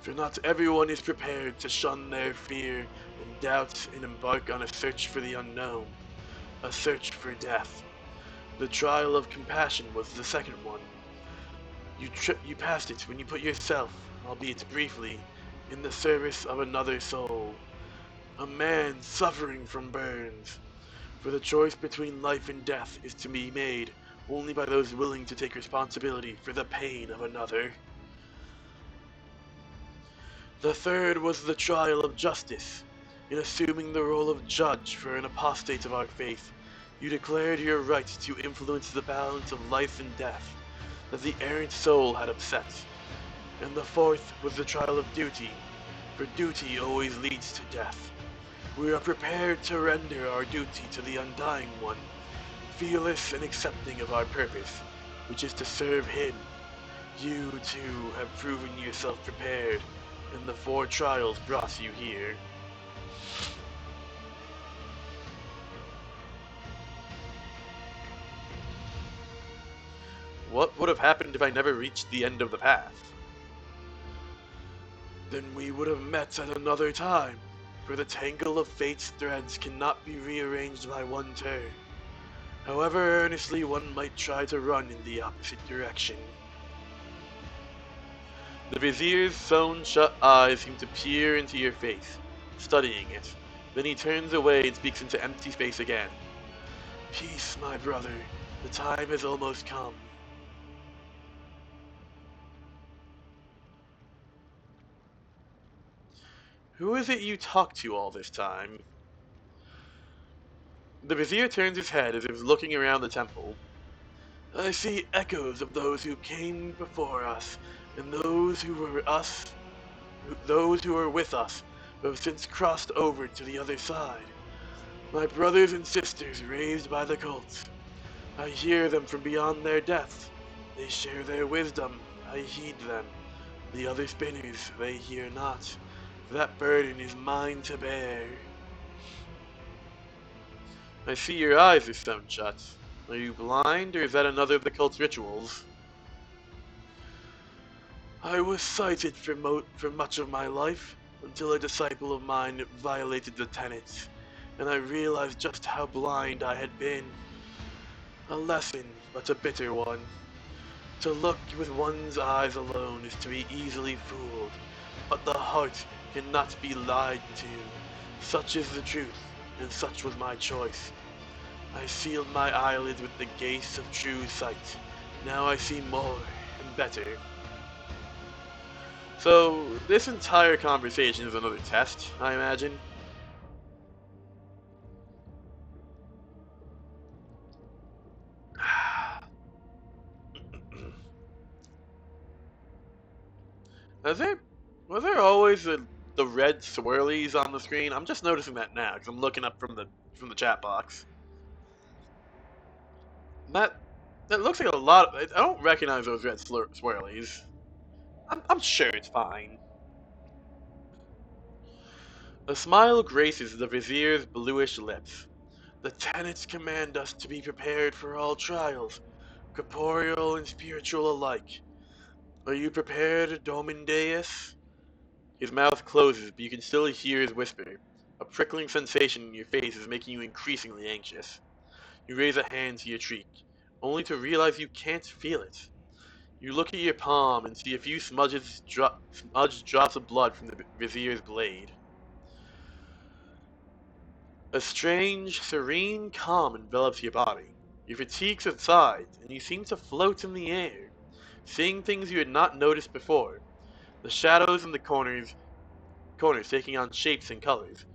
For not everyone is prepared to shun their fear and doubt and embark on a search for the unknown, a search for death. The trial of compassion was the second one. You passed it when you put yourself, albeit briefly, in the service of another soul, a man suffering from burns. For the choice between life and death is to be made only by those willing to take responsibility for the pain of another. The third was the trial of justice. In assuming the role of judge for an apostate of our faith, you declared your right to influence the balance of life and death that the errant soul had upset. And the fourth was the trial of duty, for duty always leads to death. We are prepared to render our duty to the Undying One, fearless and accepting of our purpose, which is to serve him. You, too, have proven yourself prepared, and the 4 trials brought you here. What would have happened if I never reached the end of the path? Then we would have met at another time, for the tangle of fate's threads cannot be rearranged by one turn. However earnestly one might try to run in the opposite direction. The vizier's sewn-shut eyes seem to peer into your face, studying it. Then he turns away and speaks into empty space again. Peace, my brother. The time has almost come. Who is it you talk to all this time? The vizier turns his head as if looking around the temple. I see echoes of those who came before us, and those who were with us, who have since crossed over to the other side. My brothers and sisters raised by the cult. I hear them from beyond their deaths. They share their wisdom. I heed them. The other spinners they hear not. That burden is mine to bear. I see your eyes are sewn shut. Are you blind, or is that another of the cult's rituals? I was sighted for much of my life, until a disciple of mine violated the tenets, and I realized just how blind I had been. A lesson, but a bitter one. To look with one's eyes alone is to be easily fooled, but the heart cannot be lied to. Such is the truth, and such was my choice. I sealed my eyelids with the gaze of true sight. Now I see more and better. So, this entire conversation is another test, I imagine. Was there always the red swirlies on the screen? I'm just noticing that now because I'm looking up from the chat box. That looks like a lot. I don't recognize those red swirlies. I'm sure it's fine. A smile graces the vizier's bluish lips. The tenets command us to be prepared for all trials, corporeal and spiritual alike. Are you prepared, Domin Deus? His mouth closes, but you can still hear his whisper. A prickling sensation in your face is making you increasingly anxious. You raise a hand to your cheek, only to realize you can't feel it. You look at your palm and see a few smudged drops of blood from the vizier's blade. A strange, serene calm envelops your body. Your fatigue subsides, and you seem to float in the air, seeing things you had not noticed before. The shadows in the corners taking on shapes and colors.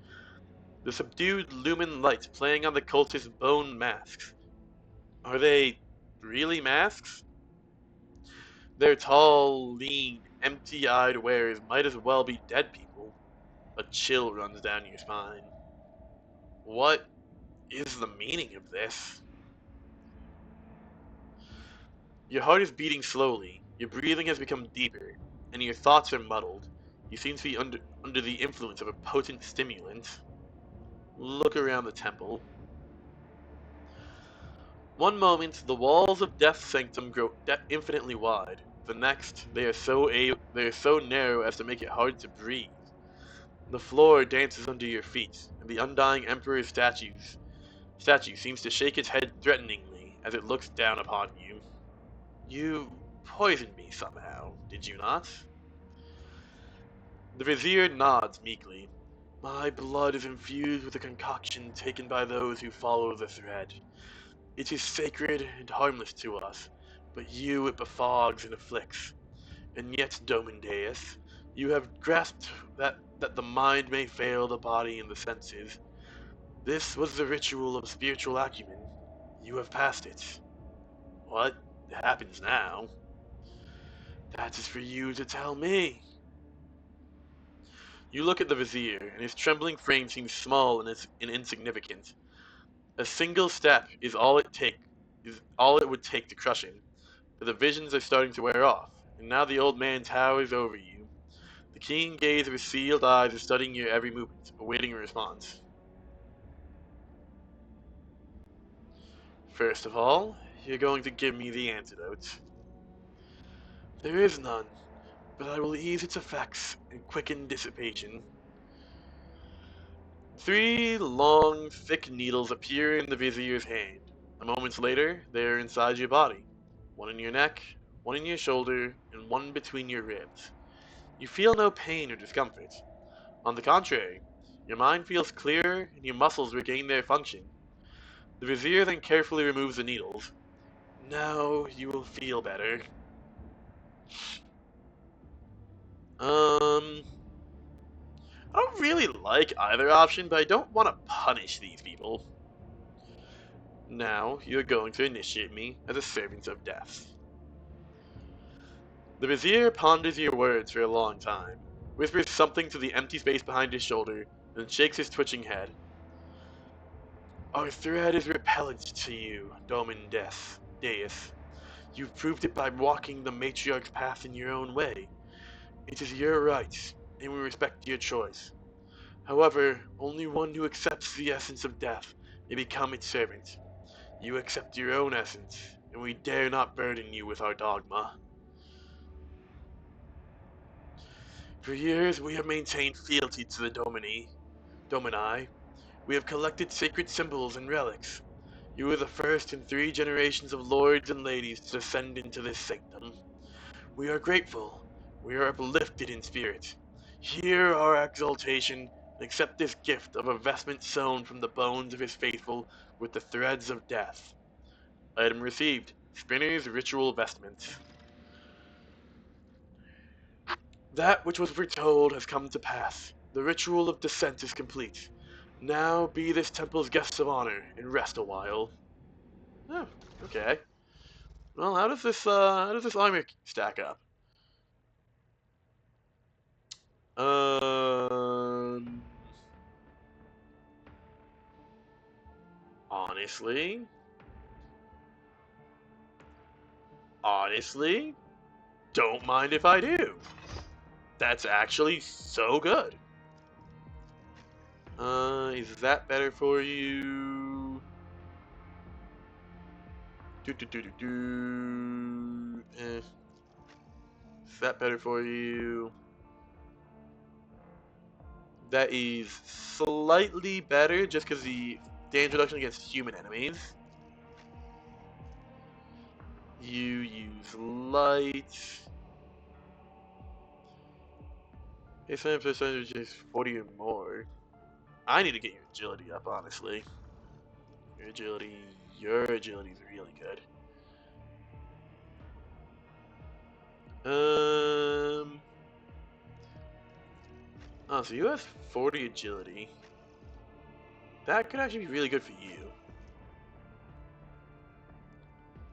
The subdued lumen lights playing on the cultist's bone masks. Are they really masks? Their tall, lean, empty-eyed wearers might as well be dead people. A chill runs down your spine. What is the meaning of this? Your heart is beating slowly, your breathing has become deeper, and your thoughts are muddled. You seem to be under the influence of a potent stimulant. Look around the temple. One moment, the walls of Death's Sanctum grow infinitely wide. The next, they are so narrow as to make it hard to breathe. The floor dances under your feet, and the undying Emperor's statue seems to shake its head threateningly as it looks down upon you. You poisoned me somehow, did you not? The Vizier nods meekly. My blood is infused with a concoction taken by those who follow the thread. It is sacred and harmless to us, but you it befogs and afflicts. And yet, Domindeus, you have grasped that the mind may fail the body and the senses. This was the ritual of spiritual acumen. You have passed it. What happens now? That is for you to tell me. You look at the Vizier, and his trembling frame seems small and insignificant. A single step is all it would take to crush him. But the visions are starting to wear off, and now the old man towers over you. The keen gaze of his sealed eyes is studying your every movement, awaiting a response. First of all, you're going to give me the antidote. There is none, but I will ease its effects and quicken dissipation. 3 long, thick needles appear in the Vizier's hand. A moment later, they are inside your body. 1 in your neck, 1 in your shoulder, and 1 between your ribs. You feel no pain or discomfort. On the contrary, your mind feels clearer and your muscles regain their function. The Vizier then carefully removes the needles. Now you will feel better. I don't really like either option, but I don't want to punish these people. Now you're going to initiate me as a servant of death. The Vizier ponders your words for a long time, whispers something to the empty space behind his shoulder, and shakes his twitching head. Our thread is repellent to you, Domin Deis. You've proved it by walking the matriarch's path in your own way. It is your right, and we respect your choice. However, only one who accepts the essence of death may become its servant. You accept your own essence, and we dare not burden you with our dogma. For years we have maintained fealty to the Domini. We have collected sacred symbols and relics. You are the first in 3 generations of lords and ladies to descend into this sanctum. We are grateful. We are uplifted in spirit. Hear our exaltation and accept this gift of a vestment sewn from the bones of his faithful with the threads of death. Item received. Spinner's ritual vestment. That which was foretold has come to pass. The ritual of descent is complete. Now be this temple's guests of honor and rest a while. Oh, okay. Well, how does this armor stack up? Um, honestly, honestly, don't mind if I do. That's actually so good. Is that better for you? Is that better for you? That is slightly better just because the damage reduction against human enemies. You use light. His percentage is 40 or more. I need to get your agility up, honestly. Your agility is really good. Oh, so you have 40 agility. That could actually be really good for you.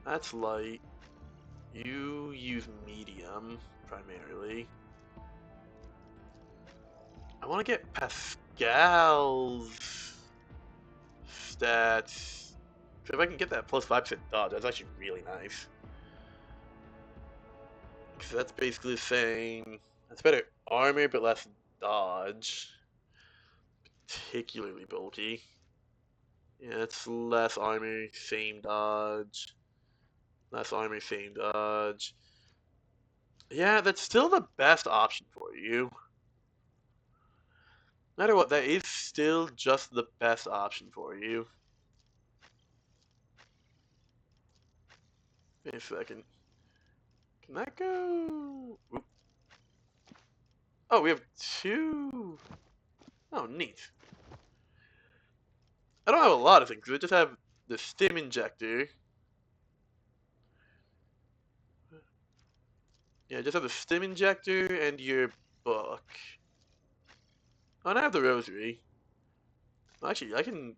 That's light. You use medium, primarily. I want to get Pascal's stats. So if I can get that plus 5% dodge, that's actually really nice. Because that's basically the same. That's better armor, but less dodge. Particularly bulky. Yeah, it's less armor, same dodge. Less armor, same dodge. Yeah, that's still the best option for you. No matter what, that is still just the best option for you. Wait a second. Can that go? Oop. Oh, we have two. Oh, neat. I don't have a lot of things. I just have the stim injector. Yeah, I just have the stim injector and your book. Oh, and I have the rosary. Well, actually, I can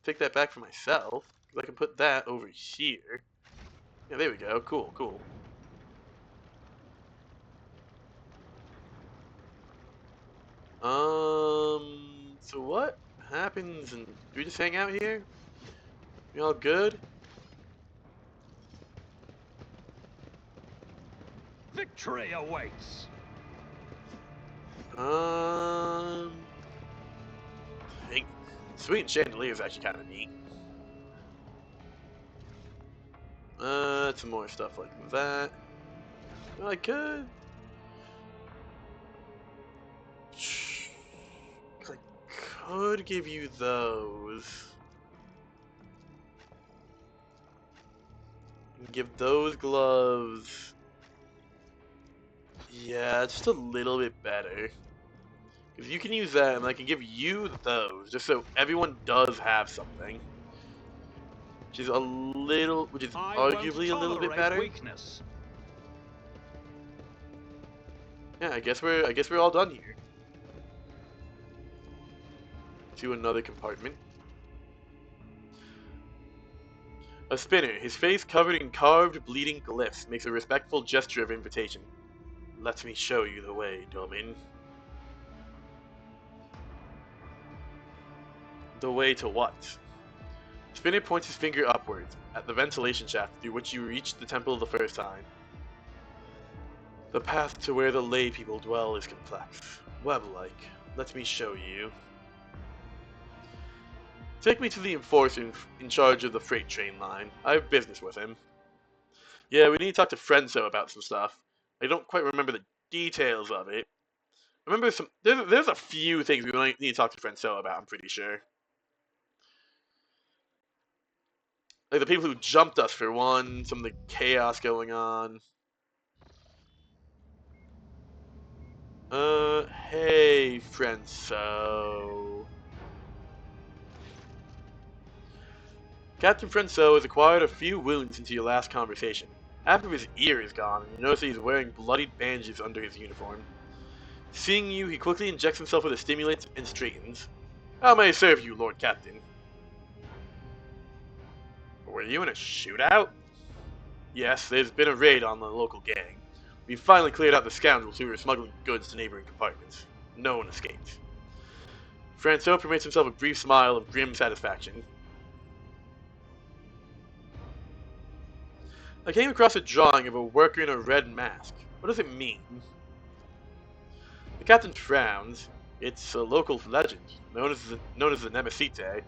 take that back for myself. 'Cause I can put that over here. Yeah, there we go. Cool, cool. So what happens? And do we just hang out here? You all good? Victory awaits. I think Sweet and Chandelier is actually kind of neat. Some more stuff like that. I could. I could give you those. And give those gloves. Yeah, just a little bit better. Because you can use that, and I can give you those, just so everyone does have something. Which is I won't arguably a little bit tolerate better. weakness. Yeah, I guess we're all done here. To another compartment. A spinner, his face covered in carved, bleeding glyphs, makes a respectful gesture of invitation. Let me show you the way, Domin. The way to what? Spinner points his finger upwards, at the ventilation shaft through which you reached the temple the first time. The path to where the lay people dwell is complex, web-like. Let me show you. Take me to the enforcer in charge of the freight train line. I have business with him. Yeah, we need to talk to Frenzo about some stuff. I don't quite remember the details of it. I remember there's a few things we might need to talk to Frenzo about, I'm pretty sure. Like the people who jumped us for one, some of the chaos going on. Hey, Frenzo. Captain Frenzo has acquired a few wounds since your last conversation. Half of his ear is gone, and you notice that he's wearing bloodied bandages under his uniform. Seeing you, he quickly injects himself with a stimulant and straightens. How may I serve you, Lord Captain? Were you in a shootout? Yes, there's been a raid on the local gang. We've finally cleared out the scoundrels who were smuggling goods to neighboring compartments. No one escaped. Francois permits himself a brief smile of grim satisfaction. I came across a drawing of a worker in a red mask. What does it mean? The captain frowns. It's a local legend, known as the Nemesite,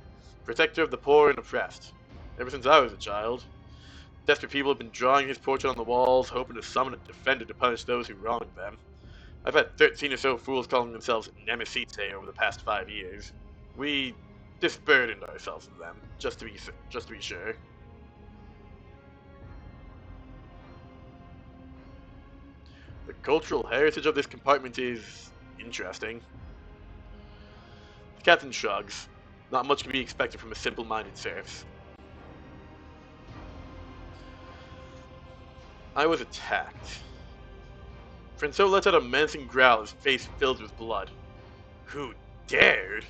protector of the poor and oppressed. Ever since I was a child, desperate people have been drawing his portrait on the walls, hoping to summon a defender to punish those who wronged them. I've had 13 or so fools calling themselves Nemesite over the past 5 years. We disburdened ourselves of them, just to be sure. The cultural heritage of this compartment is interesting. The captain shrugs. Not much can be expected from a simple-minded serf. I was attacked. Francois lets out a menacing growl, his face filled with blood. Who dared?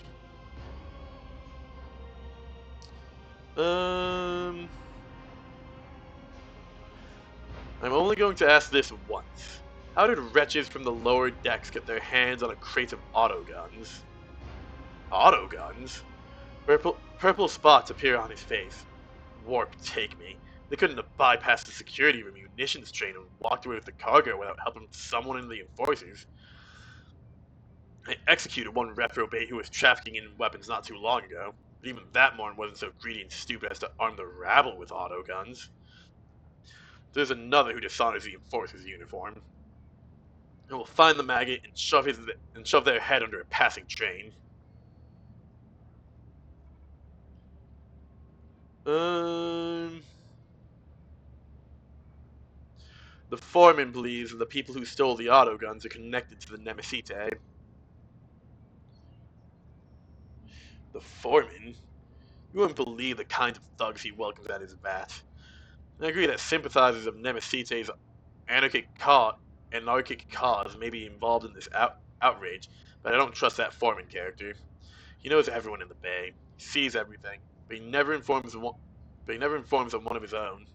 I'm only going to ask this once. How did wretches from the lower decks get their hands on a crate of autoguns? Autoguns? Purple spots appear on his face. Warp take me. They couldn't have bypassed the security of a munitions train and walked away with the cargo without helping someone in the enforcers. I executed one reprobate who was trafficking in weapons not too long ago, but even that moron wasn't so greedy and stupid as to arm the rabble with autoguns. There's another who dishonors the enforcer's uniform. I will find the maggot and shove their head under a passing train. Um, The foreman believes that the people who stole the autoguns are connected to the Nemesite. The foreman? You wouldn't believe the kinds of thugs he welcomes at his vat. I agree that sympathizers of Nemesite's anarchic cause may be involved in this outrage, but I don't trust that foreman character. He knows everyone in the bay, he sees everything, but he never informs of one of his own.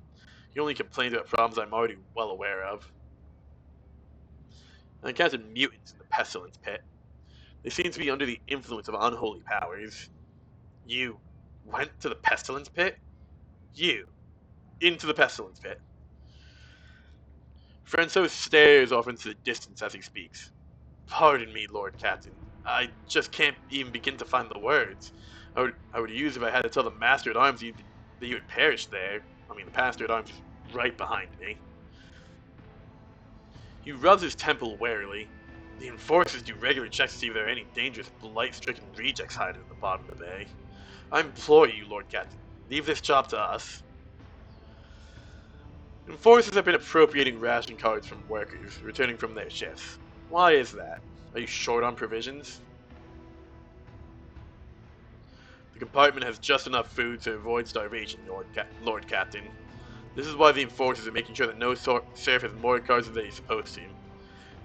He only complains about problems I'm already well aware of. I encountered mutants in the Pestilence Pit. They seem to be under the influence of unholy powers. You went to the Pestilence Pit? You, into the Pestilence Pit. Franco stares off into the distance as he speaks. Pardon me, Lord Captain. I just can't even begin to find the words. I would use if I had to tell the Master at Arms that you had perished there. I mean, the Master at Arms is right behind me. He rubs his temple warily. The enforcers do regular checks to see if there are any dangerous, blight-stricken rejects hiding at the bottom of the bay. I implore you, Lord Captain, leave this job to us. Enforcers have been appropriating ration cards from workers returning from their shifts. Why is that? Are you short on provisions? The compartment has just enough food to avoid starvation, Lord Captain. This is why the enforcers are making sure that no serf has more cards than they're supposed to.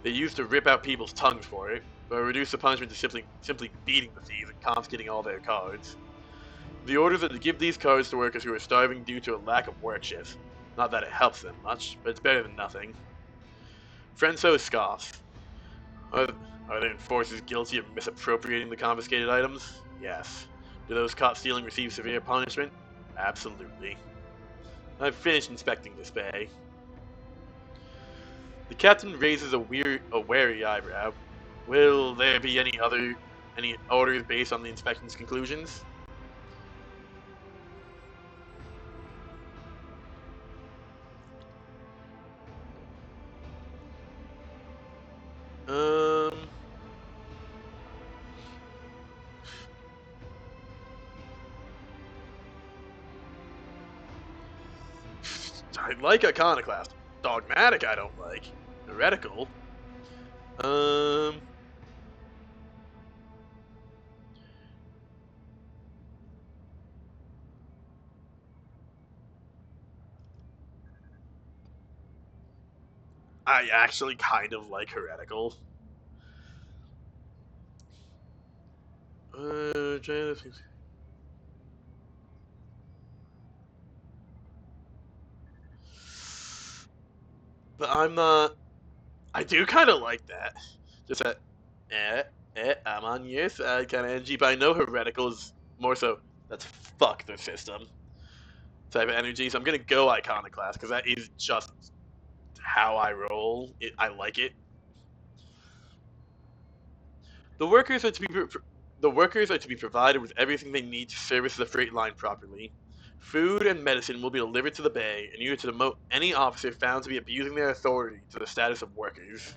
They used to rip out people's tongues for it, but reduce the punishment to simply beating the thieves and confiscating all their cards. The orders are to give these cards to workers who are starving due to a lack of work shifts. Not that it helps them much, but it's better than nothing. Franco scoffs. Are the enforcers guilty of misappropriating the confiscated items? Yes. Do those caught stealing receive severe punishment? Absolutely. I've finished inspecting this bay. The captain raises a wary eyebrow. Will there be any orders based on the inspection's conclusions? I like Iconoclast. Dogmatic I don't like. Heretical. I actually kind of like Heretical. Trying to think. But I'm not. I do kind of like that. Just that, I'm on your side kind of energy, but I know Heretical is more so, let's fuck the system type of energy, so I'm gonna go Iconoclast, because that is just how I roll. I like it. The workers are to be provided with everything they need to service the freight line properly. Food and medicine will be delivered to the bay, and you are to demote any officer found to be abusing their authority to the status of workers.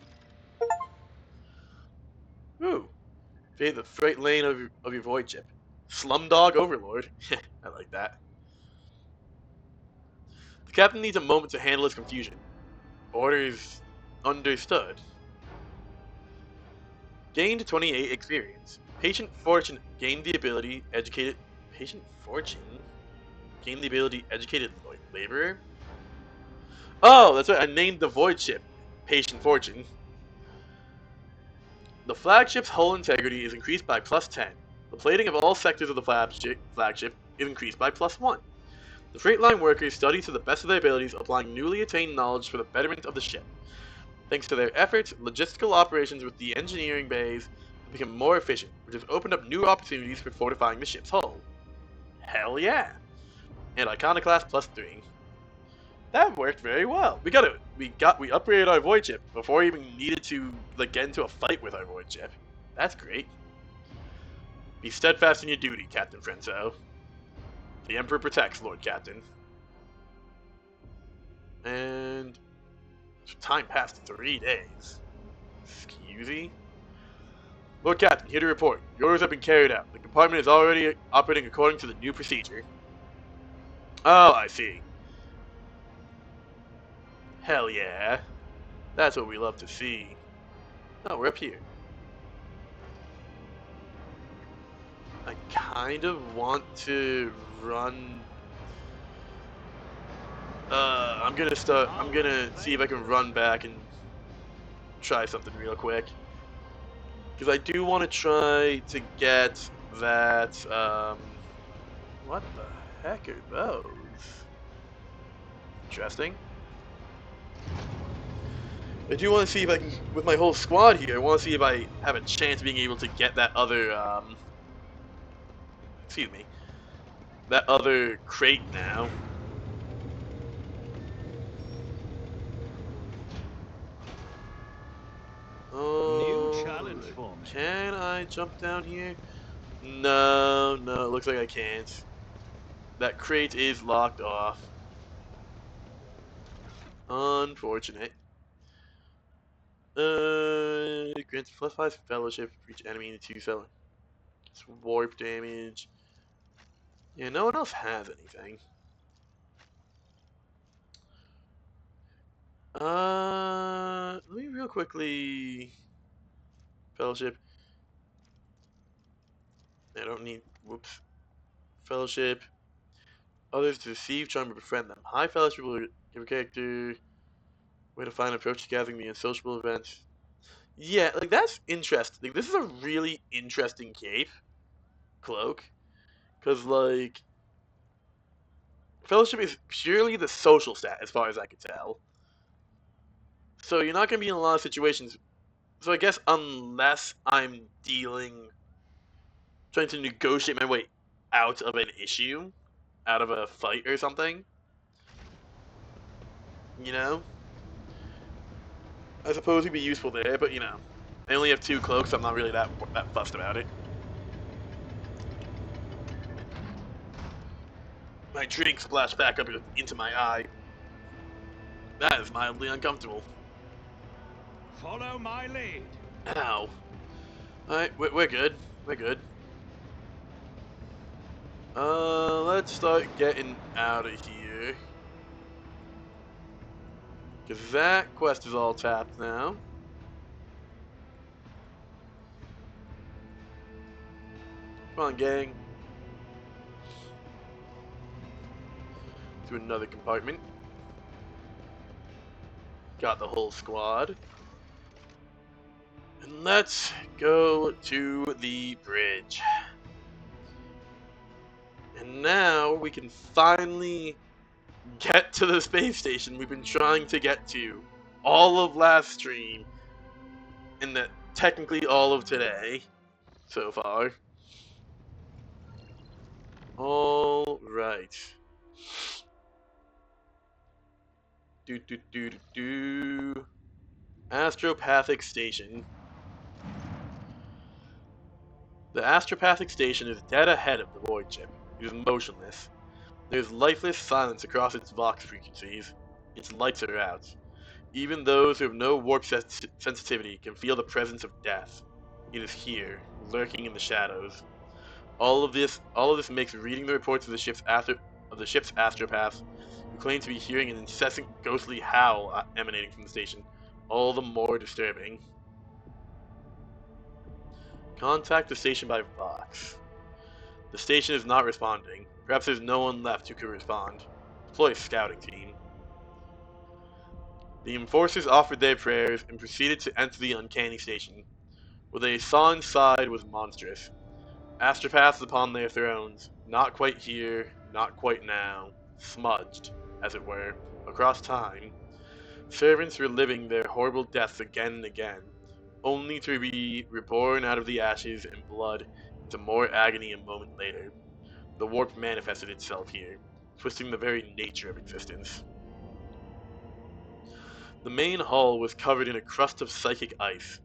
Ooh. Create the freight lane of your void ship. Slumdog Overlord. I like that. The captain needs a moment to handle his confusion. Orders understood. Gained 28 experience. Patient Fortune gained the ability educated. Patient Fortune gained the ability educated laborer. Oh, that's right. I named the void ship Patient Fortune. The flagship's hull integrity is increased by +10. The plating of all sectors of the flagship is increased by +1. The freight line workers study to the best of their abilities, applying newly attained knowledge for the betterment of the ship. Thanks to their efforts, logistical operations with the engineering bays have become more efficient, which has opened up new opportunities for fortifying the ship's hull. Hell yeah! And Iconoclast +3. That worked very well. We upgraded our void ship before we even needed to get into a fight with our void ship. That's great. Be steadfast in your duty, Captain Franco. The Emperor protects, Lord Captain. And time passed 3 days. Excusey? Lord Captain, here to report. Your orders have been carried out. The compartment is already operating according to the new procedure. Oh, I see. Hell yeah. That's what we love to see. Oh, we're up here. I kind of want to run. I'm gonna see if I can run back and try something real quick. Because I do want to try to get that, what the heck are those? Interesting. I do want to see if I can, with my whole squad here, I want to see if I have a chance of being able to get that other, excuse me, that other crate now. Oh, New challenge for me. can I jump down here? No, it looks like I can't. That crate is locked off. Unfortunate. Grants +5 fellowship for each enemy in the 2 cell. It's warp damage. Yeah, no one else has anything. Let me real quickly. Fellowship. I don't need. Whoops. Fellowship. Others to deceive, charm, or befriend them. High fellowship will give a character way to find approach to gathering the unsociable events. Yeah, like that's interesting. Like, this is a really interesting cape cloak, cause like fellowship is purely the social stat as far as I can tell. So you're not gonna be in a lot of situations. So I guess unless I'm trying to negotiate my way out of an issue, out of a fight or something, you know, I suppose it'd be useful there. But I only have 2 cloaks, so I'm not really that fussed about it. My drink splashed back up into my eye. That is mildly uncomfortable. Follow my lead. Ow. Alright, we're good. We're good. Let's start getting out of here. Because that quest is all tapped now. Come on, gang. To another compartment. Got the whole squad. And let's go to the bridge. And now we can finally get to the space station we've been trying to get to all of last stream, and that technically all of today so far. All right. Astropathic Station. The astropathic station is dead ahead of the void ship. It is motionless. There is lifeless silence across its vox frequencies. Its lights are out. Even those who have no warp sensitivity can feel the presence of death. It is here, lurking in the shadows. All of this makes reading the reports of the ship's astropaths, who claim to be hearing an incessant ghostly howl emanating from the station, all the more disturbing. Contact the station by Vox. The station is not responding. Perhaps there's no one left who could respond. Deploy a scouting team. The enforcers offered their prayers and proceeded to enter the uncanny station. What they saw inside was monstrous. Astropaths upon their thrones, not quite here, not quite now, smudged, as it were, across time. Servants reliving their horrible deaths again and again, only to be reborn out of the ashes and blood into more agony a moment later. The warp manifested itself here, twisting the very nature of existence. The main hull was covered in a crust of psychic ice.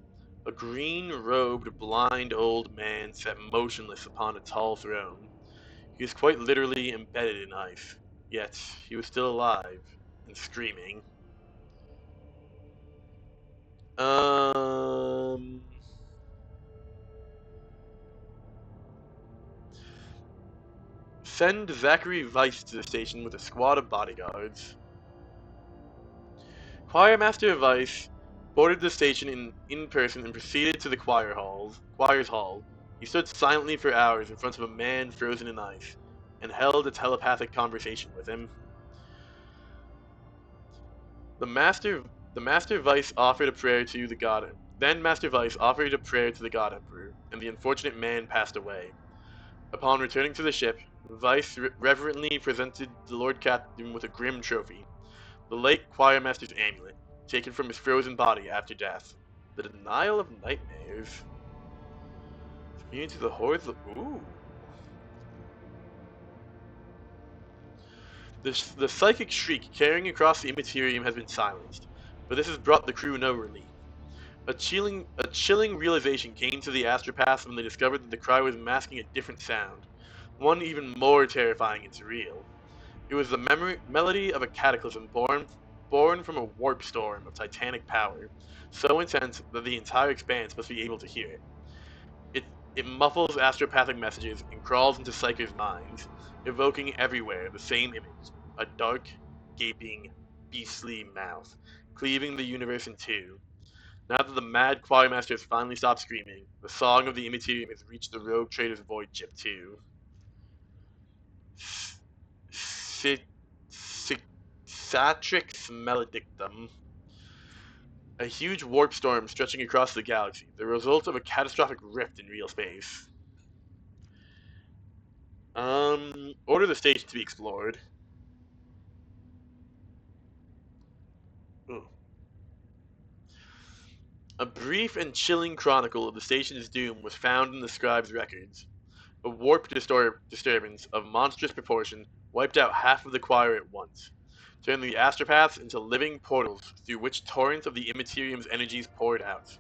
A green-robed, blind old man sat motionless upon a tall throne. He was quite literally embedded in ice, yet he was still alive and screaming. Send Zachary Weiss to the station with a squad of bodyguards. Choirmaster Weiss boarded the station in person and proceeded to the choir's hall. He stood silently for hours in front of a man frozen in ice, and held a telepathic conversation with him. The master, the Master Vice offered a prayer to the god. Then Master Vice offered a prayer to the God Emperor, and the unfortunate man passed away. Upon returning to the ship, Vice reverently presented the Lord Captain with a grim trophy, the late choirmaster's amulet, taken from his frozen body after death. The denial of nightmares. Immune to the hordes of... Ooh. The psychic shriek carrying across the immaterium has been silenced, but this has brought the crew no relief. A chilling realization came to the astropaths when they discovered that the cry was masking a different sound, one even more terrifying and surreal. It was the melody of a cataclysm born from a warp storm of titanic power, so intense that the entire expanse must be able to hear it. It muffles astropathic messages and crawls into psychers' minds, evoking everywhere the same image: a dark, gaping, beastly mouth, cleaving the universe in two. Now that the mad choirmaster has finally stopped screaming, the song of the immaterium has reached the rogue trader's void chip too. Satrix Maledictum. A huge warp storm stretching across the galaxy, the result of a catastrophic rift in real space. Order the station to be explored. Ooh. A brief and chilling chronicle of the station's doom was found in the scribe's records. A warp disturbance of monstrous proportion wiped out half of the choir at once, turning the astropaths into living portals through which torrents of the immaterium's energies poured out.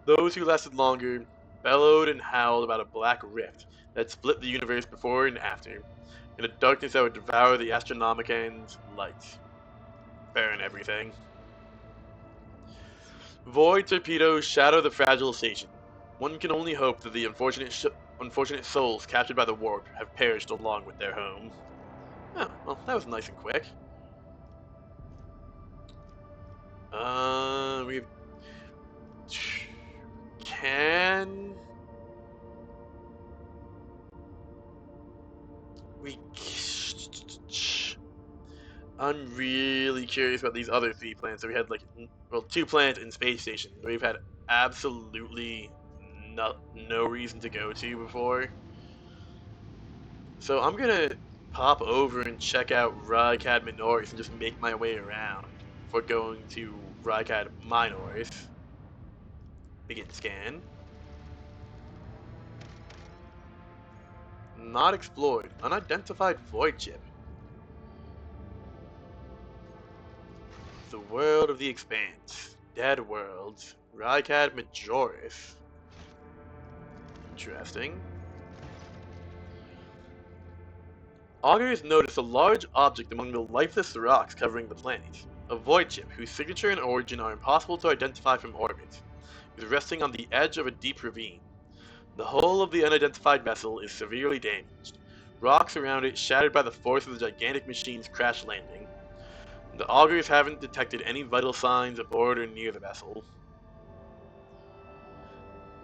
Those who lasted longer bellowed and howled about a black rift that split the universe before and after, in a darkness that would devour the Astronomican's light, burn everything. Void torpedoes shadow the fragile station. One can only hope that the unfortunate souls captured by the warp have perished along with their home. Oh, well, that was nice and quick. We can we. I'm really curious about these other 3 planets that we had, like, well, 2 planets and space station that we've had absolutely no reason to go to before. So I'm gonna pop over and check out Rykad Minoris and just make my way around before going to Rykad Minoris. Begin scan. Not explored. Unidentified void chip. The world of the expanse. Dead worlds. Rykad Majoris. Interesting. Augurs noticed a large object among the lifeless rocks covering the planet. A void chip whose signature and origin are impossible to identify from orbit, is resting on the edge of a deep ravine. The hull of the unidentified vessel is severely damaged, rocks around it shattered by the force of the gigantic machine's crash landing. The augurs haven't detected any vital signs aboard or near the vessel.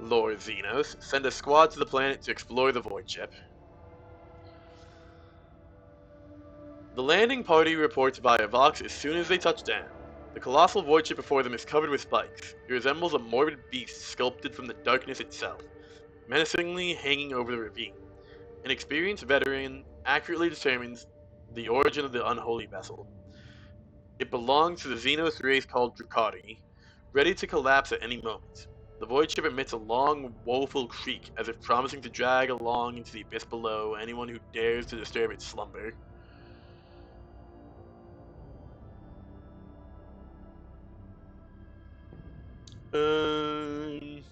Lord Xenos, send a squad to the planet to explore the void ship. The landing party reports via Vox as soon as they touch down. The colossal void ship before them is covered with spikes. It resembles a morbid beast sculpted from the darkness itself, menacingly hanging over the ravine. An experienced veteran accurately determines the origin of the unholy vessel. It belongs to the Xenos race called Drukari, ready to collapse at any moment. The void ship emits a long, woeful creak, as if promising to drag along into the abyss below anyone who dares to disturb its slumber. Um...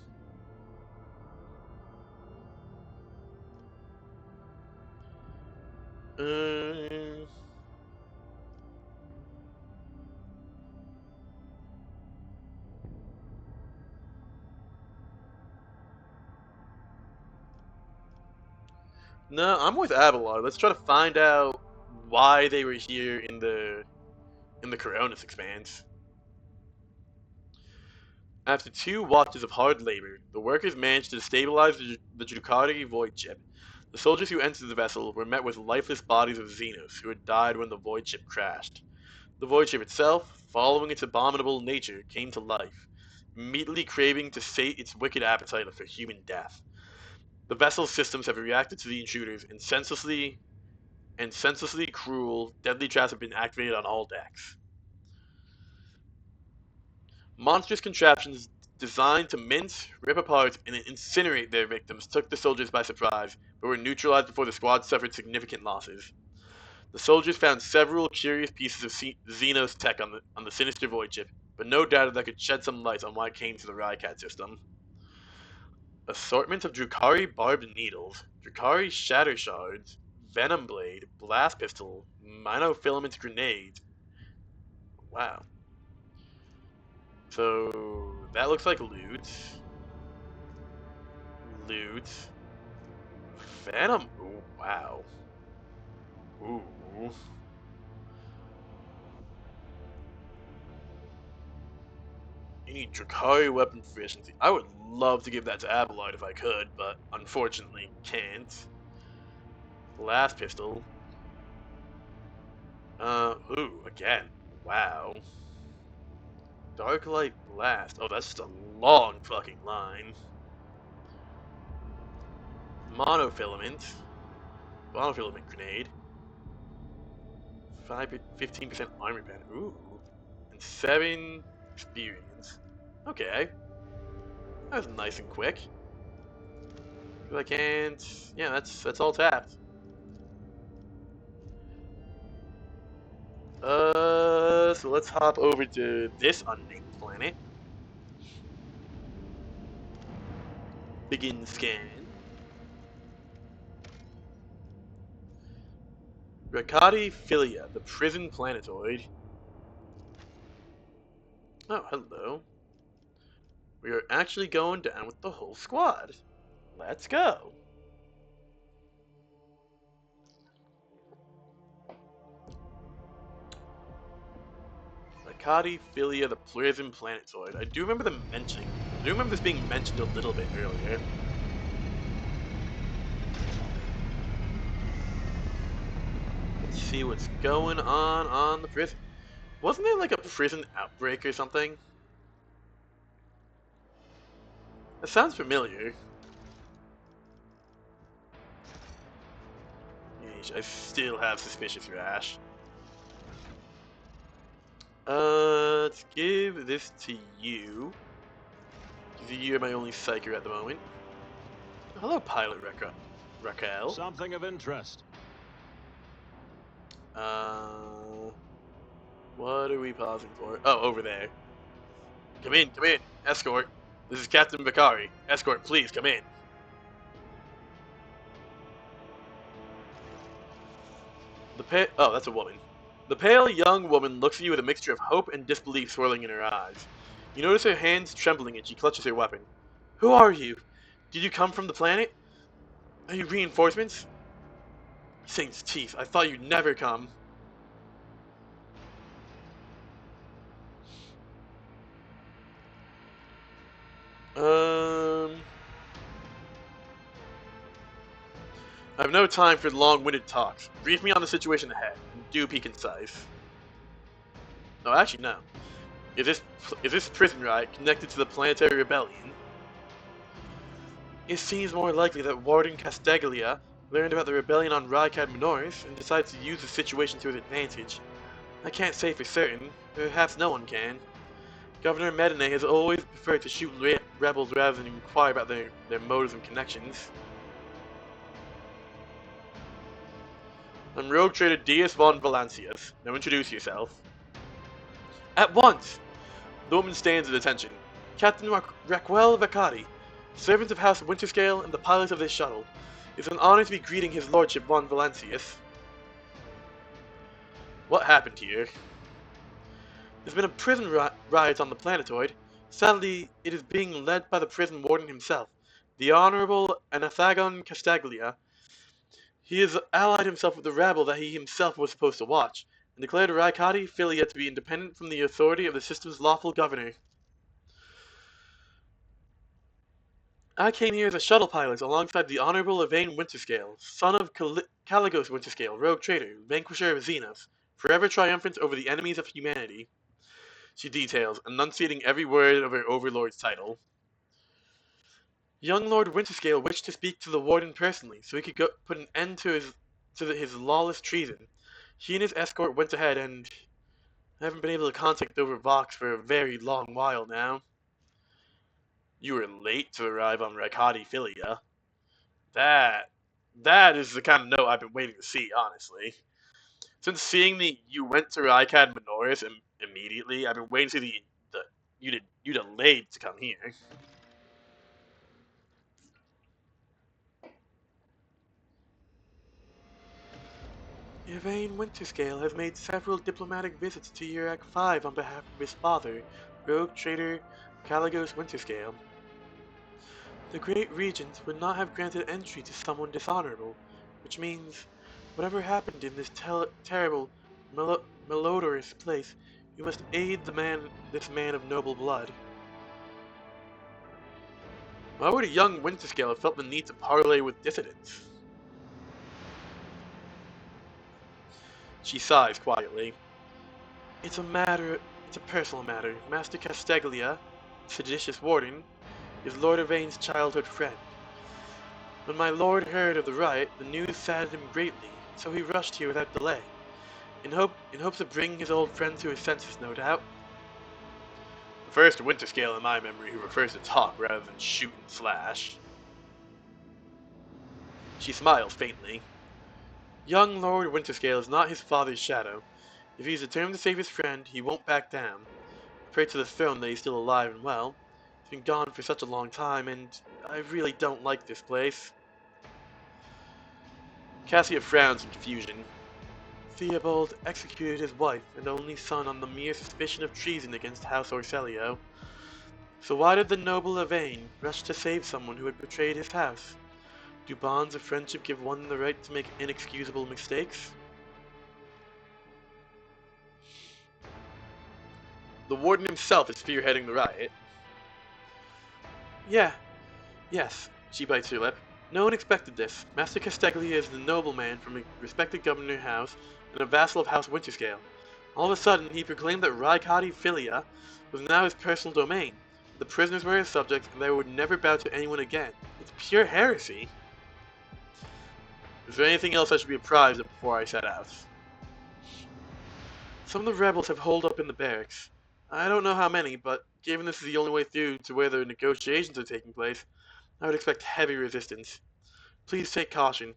No, I'm with Avalon. Let's try to find out why they were here in the Coronis expanse. After 2 watches of hard labor, the workers managed to stabilize the Drukari void ship. The soldiers who entered the vessel were met with lifeless bodies of Xenos who had died when the void ship crashed. The void ship itself, following its abominable nature, came to life, immediately craving to sate its wicked appetite for human death. The vessel's systems have reacted to the intruders, and senselessly cruel, deadly traps have been activated on all decks. Monstrous contraptions designed to mince, rip apart, and incinerate their victims took the soldiers by surprise, but were neutralized before the squad suffered significant losses. The soldiers found several curious pieces of Xenos tech on the sinister void ship, but no data that could shed some light on why it came to the Rycat system. Assortment of Drukari barbed needles, Drukari shatter shards, venom blade, blast pistol, monofilament grenade. Wow. So that looks like loot. Loot. Venom. Ooh, wow. Ooh. You need Drukari weapon proficiency. I would love to give that to Abelard if I could, but unfortunately can't. Blast pistol. Ooh, again. Wow. Dark light blast. Oh, that's just a long fucking line. Monofilament. Monofilament grenade. 15% armor pen. Ooh. And 7 experience. Okay. That was nice and quick. I can't. Yeah, that's all tapped. So let's hop over to this unnamed planet. Begin scan. Rakati Philia, the prison planetoid. Oh, hello. We are actually going down with the whole squad. Let's go. Rakati Philia, the prison planetoid. I do remember them mentioning. I do remember this being mentioned a little bit earlier. Let's see what's going on the prison. Wasn't there like a prison outbreak or something? That sounds familiar. Yeesh, I still have suspicious rash. Let's give this to you. Because you're my only psyker at the moment. Hello, Pilot Raquel. Something of interest. What are we pausing for? Oh, over there. Come in, escort. This is Captain Bakari. Escort, please, come in. Oh, that's a woman. The pale young woman looks at you with a mixture of hope and disbelief swirling in her eyes. You notice her hands trembling and she clutches her weapon. Who are you? Did you come from the planet? Are you reinforcements? Saint's teeth, I thought you'd never come. I have no time for long-winded talks. Brief me on the situation ahead, and do be concise. No, actually, no. Is this prison riot connected to the planetary rebellion? It seems more likely that Warden Castaglia learned about the rebellion on Rykad Minoris and decided to use the situation to his advantage. I can't say for certain, perhaps no one can. Governor Medine has always preferred to shoot rebels rather than inquire about their motives and connections. I'm Rogue Trader Deis von Valancius. Now introduce yourself. At once! The woman stands at attention. Captain Raquel Vacati, servant of House Winterscale and the pilot of this shuttle. It's an honor to be greeting His Lordship von Valancius. What happened here? There's been a prison riot on the planetoid. Sadly, it is being led by the prison warden himself, the Honorable Anathagon Castaglia. He has allied himself with the rabble that he himself was supposed to watch, and declared Raikati Philia to be independent from the authority of the system's lawful governor. I came here as a shuttle pilot alongside the Honorable Yvain Winterscale, son of Caligos Winterscale, rogue traitor, vanquisher of Xenos, forever triumphant over the enemies of humanity. She details, enunciating every word of her overlord's title. Young Lord Winterscale wished to speak to the warden personally, so he could put an end to his lawless treason. He and his escort went ahead, and I haven't been able to contact over Vox for a very long while now. You were late to arrive on Rakati Philia. That is the kind of note I've been waiting to see, honestly. Since seeing the you went to Rykad Minoris immediately, I've been waiting to see the you delayed to come here. Yvain Winterscale has made several diplomatic visits to Urak 5 on behalf of his father, rogue traitor Caligos Winterscale. The Great Regent would not have granted entry to someone dishonorable, which means, whatever happened in this terrible, malodorous place, you must aid this man of noble blood. Why would a young Winterscale have felt the need to parley with dissidents? She sighs quietly. It's a personal matter. Master Casteglia, seditious warden, is Lord Yvain's childhood friend. When my lord heard of the riot, the news saddened him greatly, so he rushed here without delay. In hopes of bringing his old friend to his senses, no doubt. The first Winterscale in my memory who prefers to talk rather than shoot and slash. She smiles faintly. Young Lord Winterscale is not his father's shadow. If he's determined to save his friend, he won't back down. Pray to the throne that he's still alive and well. He's been gone for such a long time, and I really don't like this place. Cassia frowns in confusion. Theobald executed his wife and only son on the mere suspicion of treason against House Orselio. So why did the noble Yvain rush to save someone who had betrayed his house? Do bonds of friendship give one the right to make inexcusable mistakes? The warden himself is spearheading the riot. Yes, she bites her lip. No one expected this. Master Casteglia is the nobleman from a respected governor house and a vassal of House Winterscale. All of a sudden, he proclaimed that Rykati Philia was now his personal domain. The prisoners were his subjects, and they would never bow to anyone again. It's pure heresy. Is there anything else I should be apprised of before I set out? Some of the rebels have holed up in the barracks. I don't know how many, but given this is the only way through to where the negotiations are taking place, I would expect heavy resistance. Please take caution.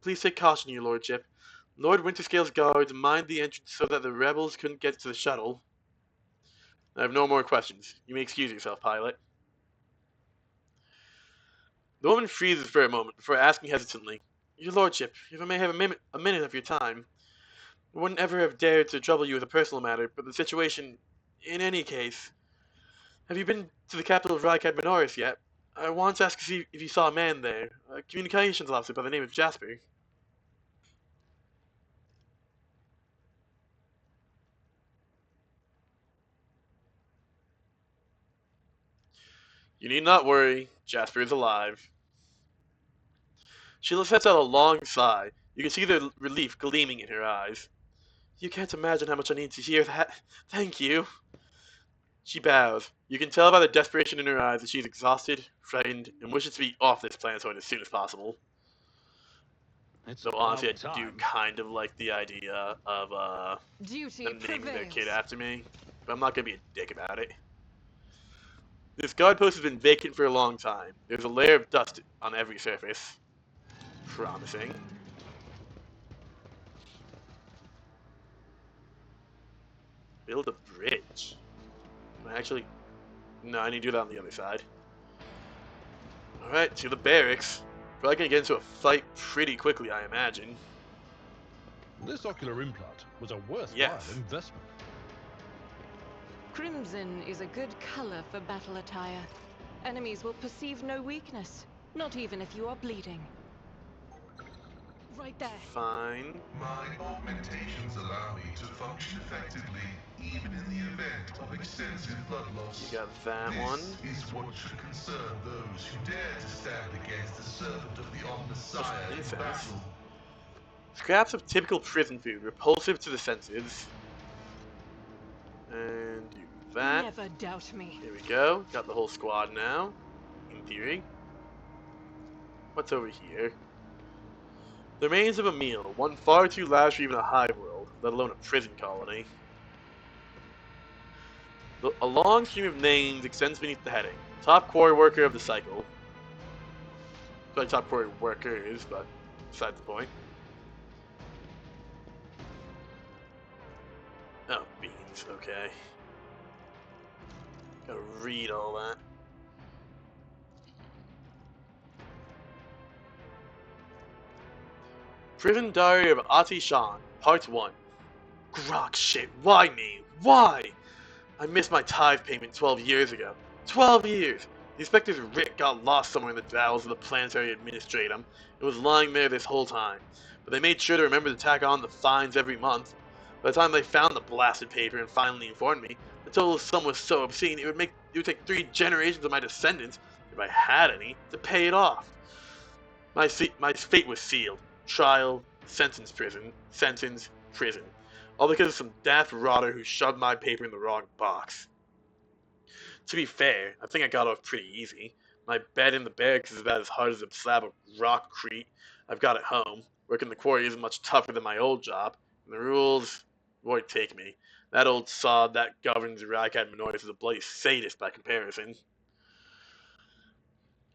Please take caution, your lordship. Lord Winterscale's guards mined the entrance so that the rebels couldn't get to the shuttle. I have no more questions. You may excuse yourself, pilot. The woman freezes for a moment before asking hesitantly, Your lordship, if I may have a minute of your time. I wouldn't ever have dared to trouble you with a personal matter, but the situation, in any case... Have you been to the capital of Rykad Minoris yet? I want to ask to see if you saw a man there, a communications officer by the name of Jasper. You need not worry, Jasper is alive. She lets out a long sigh. You can see the relief gleaming in her eyes. You can't imagine how much I need to hear that. Thank you. She bows. You can tell by the desperation in her eyes that she's exhausted, frightened, and wishes to be off this planetoid as soon as possible. So honestly, I do kind of like the idea of them naming their kid after me, but I'm not gonna be a dick about it. This guard post has been vacant for a long time. There's a layer of dust on every surface. Promising. Build a bridge. Actually, no, I need to do that on the other side. Alright, to the barracks. Probably gonna get into a fight pretty quickly, I imagine. This ocular implant was a worthwhile investment. Crimson is a good color for battle attire. Enemies will perceive no weakness, not even if you are bleeding. right there. Fine. My augmentations allow me to function effectively, even in the event of extensive blood loss. You got that This one. is what should concern those who dare to stand against the servant of the Omnissiah in Incense. battle. Scraps of typical prison food, repulsive to the senses. And do that. Never doubt me. Here we go. Got the whole squad now, in theory. What's over here? The remains of a meal, one far too lavish for even a hive world, let alone a prison colony. A long stream of names extends beneath the heading. Top quarry worker of the cycle. Probably top quarry workers, but besides the point. Oh, beans, okay. Gotta read all that. Prison Diary of Ati Shan, Part 1. Grok shit, why me? Why? I missed my tithe payment 12 years ago. 12 years! The inspector's writ got lost somewhere in the bowels of the planetary administratum. It was lying there this whole time. But they made sure to remember to tack on the fines every month. By the time they found the blasted paper and finally informed me, the total sum was so obscene it would take 3 generations of my descendants, if I had any, to pay it off. My fate was sealed. Trial, sentence, prison. All because of some daft rotter who shoved my paper in the wrong box. To be fair, I think I got off pretty easy. My bed in the barracks is about as hard as a slab of rockcrete I've got at home. Working the quarry isn't much tougher than my old job, and the rules won't take me. That old sod that governs Rykad Minois is a bloody sadist by comparison.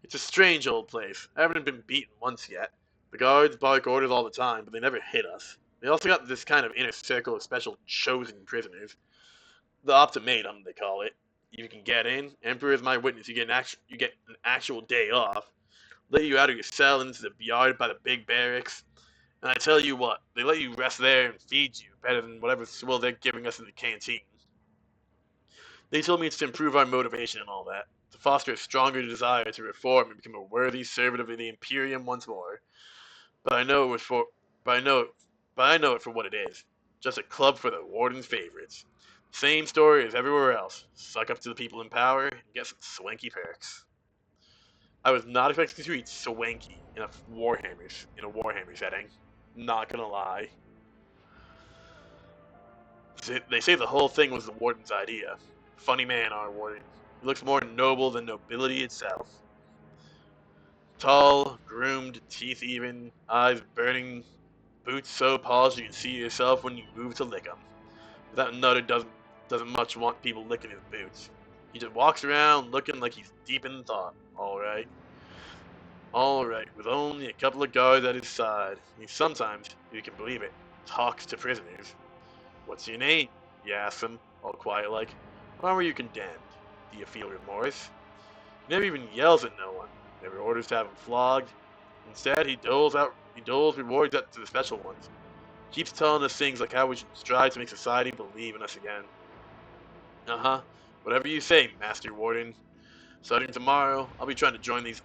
It's a strange old place. I haven't been beaten once yet. The guards bark orders all the time, but they never hit us. They also got this kind of inner circle of special chosen prisoners. The optimatum, they call it. You can get in. Emperor is my witness. You get an actual day off. Let you out of your cell into the yard by the big barracks. And I tell you what, they let you rest there and feed you better than whatever swill they're giving us in the canteen. They told me it's to improve our motivation and all that, to foster a stronger desire to reform and become a worthy servant of the Imperium once more. But I know it for what it is. Just a club for the warden's favorites. Same story as everywhere else. Suck up to the people in power and get some swanky perks. I was not expecting to eat swanky in a Warhammer setting. Not gonna lie. They say the whole thing was the warden's idea. Funny man, our warden. He looks more noble than nobility itself. Tall, groomed, teeth even, eyes burning, boots so polished you can see yourself when you move to lick them. That nutter doesn't much want people licking his boots. He just walks around looking like he's deep in thought. Alright, with only a couple of guards at his side. He sometimes, you can believe it, talks to prisoners. What's your name? You ask him, all quiet like. Why were you condemned? Do you feel remorse? He never even yells at no one. Never orders to have him flogged. Instead, he doles rewards out to the special ones. Keeps telling us things like how we should strive to make society believe in us again. Uh-huh. Whatever you say, Master Warden. Starting tomorrow, I'll be trying to join these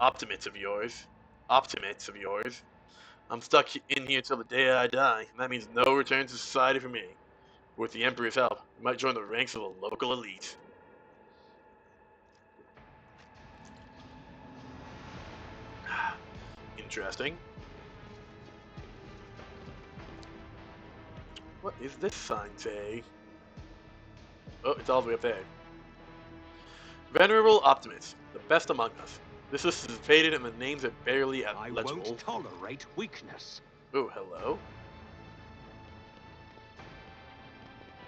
optimates of yours. I'm stuck in here till the day I die, and that means no return to society for me. With the Emperor's help, I might join the ranks of the local elite. Interesting. What is this sign say? Oh, it's all the way up there. Venerable Optimus, the best among us. This list is faded and the names are barely legible. I won't tolerate weakness. Oh, hello.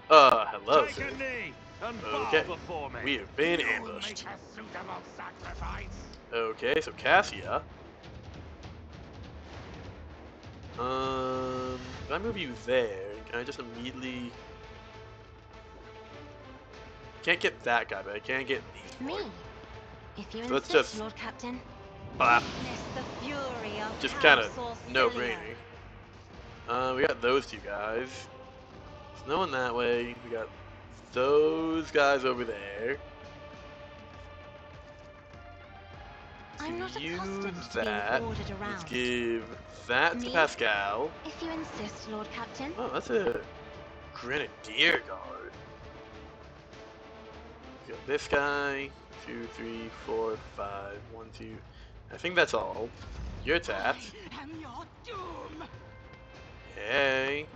Hello, Take sir. a knee and bow Okay. before me. We have been You ambushed. make a suitable sacrifice. Okay, so Cassia. Can I move you there? Can I just immediately... Can't get that guy, but I can get these Me. four. If you So let's insist, just- Lord Captain. Blah. Witness the fury of Just House kind of Orsilio. no-brainer. We got those two guys. There's no one that way. We got those guys over there. I'm not You accustomed to being that. ordered Let's around. give that to Me? Pascal. If you insist, Lord Captain. Oh, that's a Grenadier Guard. We got this guy. 2, 3, 4, 5. 1, 2. I think that's all. You're tapped. I am your doom. Hey.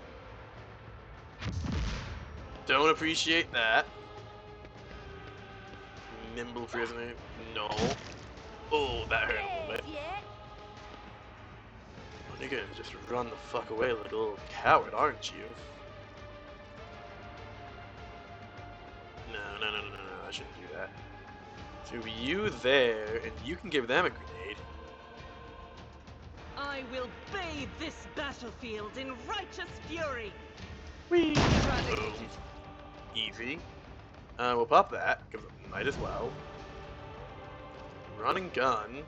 Don't appreciate that. Nimble prisoner. No. Oh, that hurt a little bit. Oh, you're gonna just run the fuck away like a little coward, aren't you? No, no, no, no, no, no, I shouldn't do that. So you there, and you can give them a grenade. I will bathe this battlefield in righteous fury. Whee! Boom. Eradicated. Easy. We'll pop that, because it might as well. Run and gun.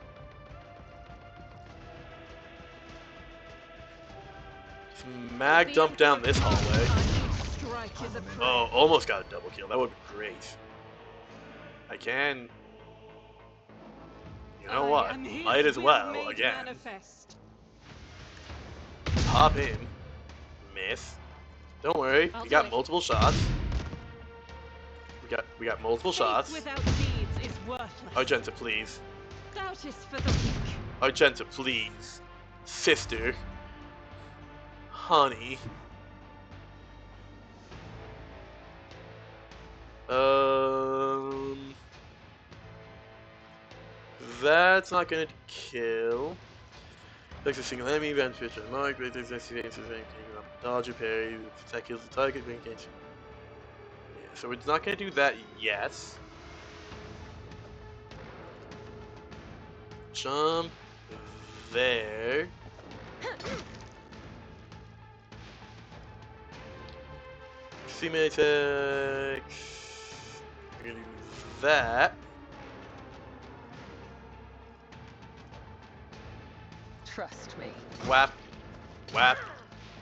Just mag dump down this hallway. Strike is a Oh, almost got a double kill. That would be great. I can. You know what? Might as well again. Manifest. Pop in. Miss. Don't worry. I'll We do got it. multiple shots. We got multiple Faith shots. without deeds is worthless. Argenta, please. Doubt is for the weak. Argenta, please. Sister. Honey. That's not gonna kill. Takes a single enemy, event feature on the mark, dodge or parry, attack kills the target, yeah, so it's not gonna do that yet. Jump there. Female attack. We're gonna do that. Trust me. Whap. Whap.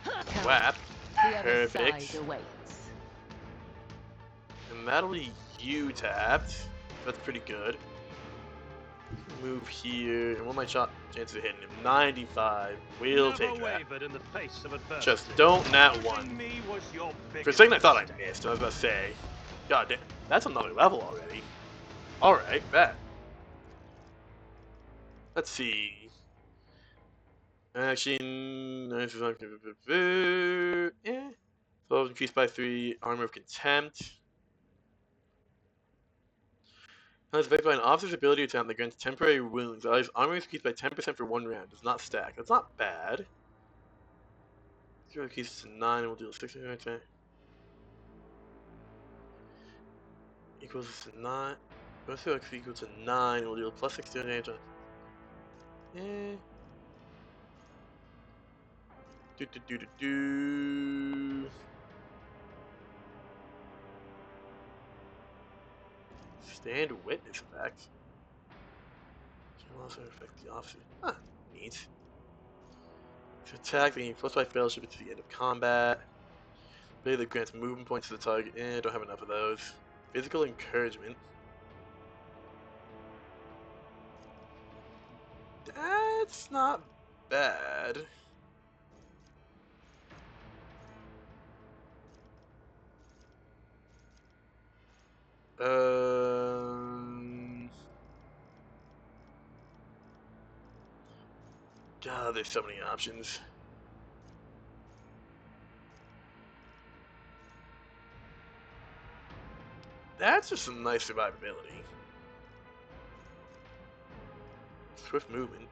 Come, Whap. the other Perfect. side awaits. And that'll be you tapped. That's pretty good. Move here. And what are my shot chances of hitting him? 95. We'll Never take that. wavered in the face of adversity. Just don't nat Pushing one. me was your For a biggest second I thought I mistake. missed. I was about to say, God damn, that's another level already. Alright, bet. Let's see. Action. Yeah. So increased by 3. Armor of Contempt. It's affected by an officer's ability attack that grants temporary wounds. Allows armor is increased by 10% for 1 round. Does not stack. That's not bad. 0 increases to 9 and we'll deal 6 attack. Equals to 9. Bonus 0 equals to 9 and we'll deal plus 6 damage on. Yeah. Do. Stand witness effect. Can also affect the officer. Huh, neat. To attack, they gain plus 5 fellowship to the end of combat. Ability that grants movement points to the target. Don't have enough of those. Physical encouragement. That's not bad. God, there's so many options. That's just some nice survivability. Swift movement.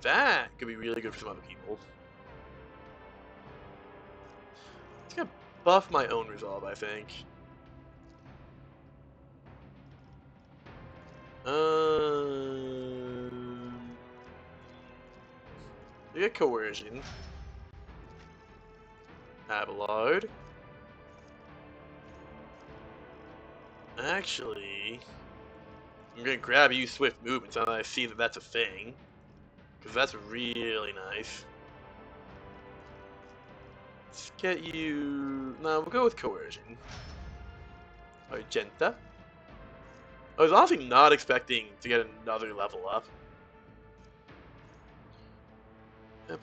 That could be really good for some other people. It's gonna buff my own resolve, I think. We get coercion. Abelard. Actually, I'm gonna grab you swift movement now that I see that that's a thing. Because that's really nice. Let's get you... No, we'll go with coercion. Argenta. I was honestly not expecting to get another level up. Shot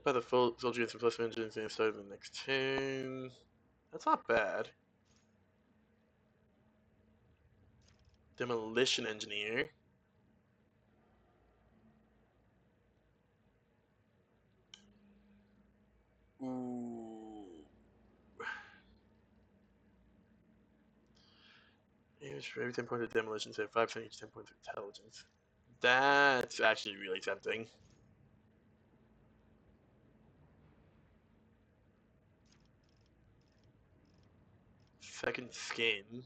by the full soldier units and plus engines and start of the next turn. That's not bad. Demolition engineer. Ooh. Damage for every 10 points of demolition, save 5% each 10 points of intelligence. That's actually really tempting. Second skin.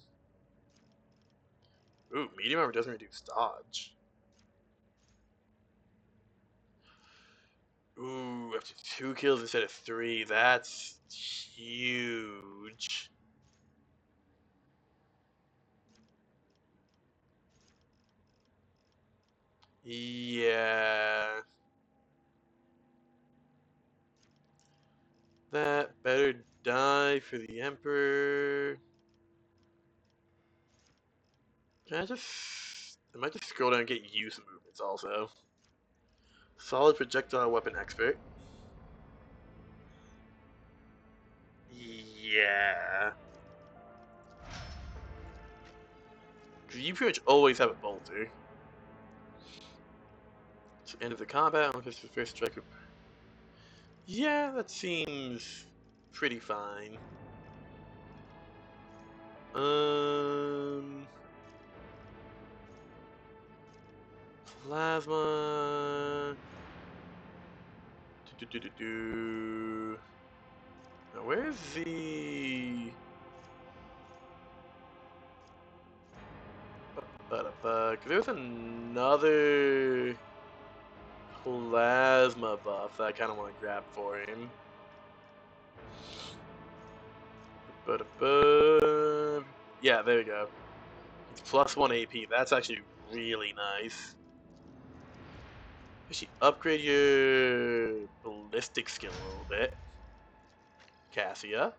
Ooh, medium armor doesn't reduce dodge. Ooh, up to 2 kills instead of 3. That's huge. Yeah. That better die for the Emperor. Can I might just scroll down and get use movements also. Solid projectile weapon expert. Yeah. Because you pretty much always have a bolter. So end of the combat, on the first strike. Yeah, that seems pretty fine. Plasma. Now where's the? Cause there's another plasma buff that I kind of want to grab for him. Yeah, there we go. It's +1 AP. That's actually really nice. Actually, upgrade your ballistic skill a little bit, Cassia.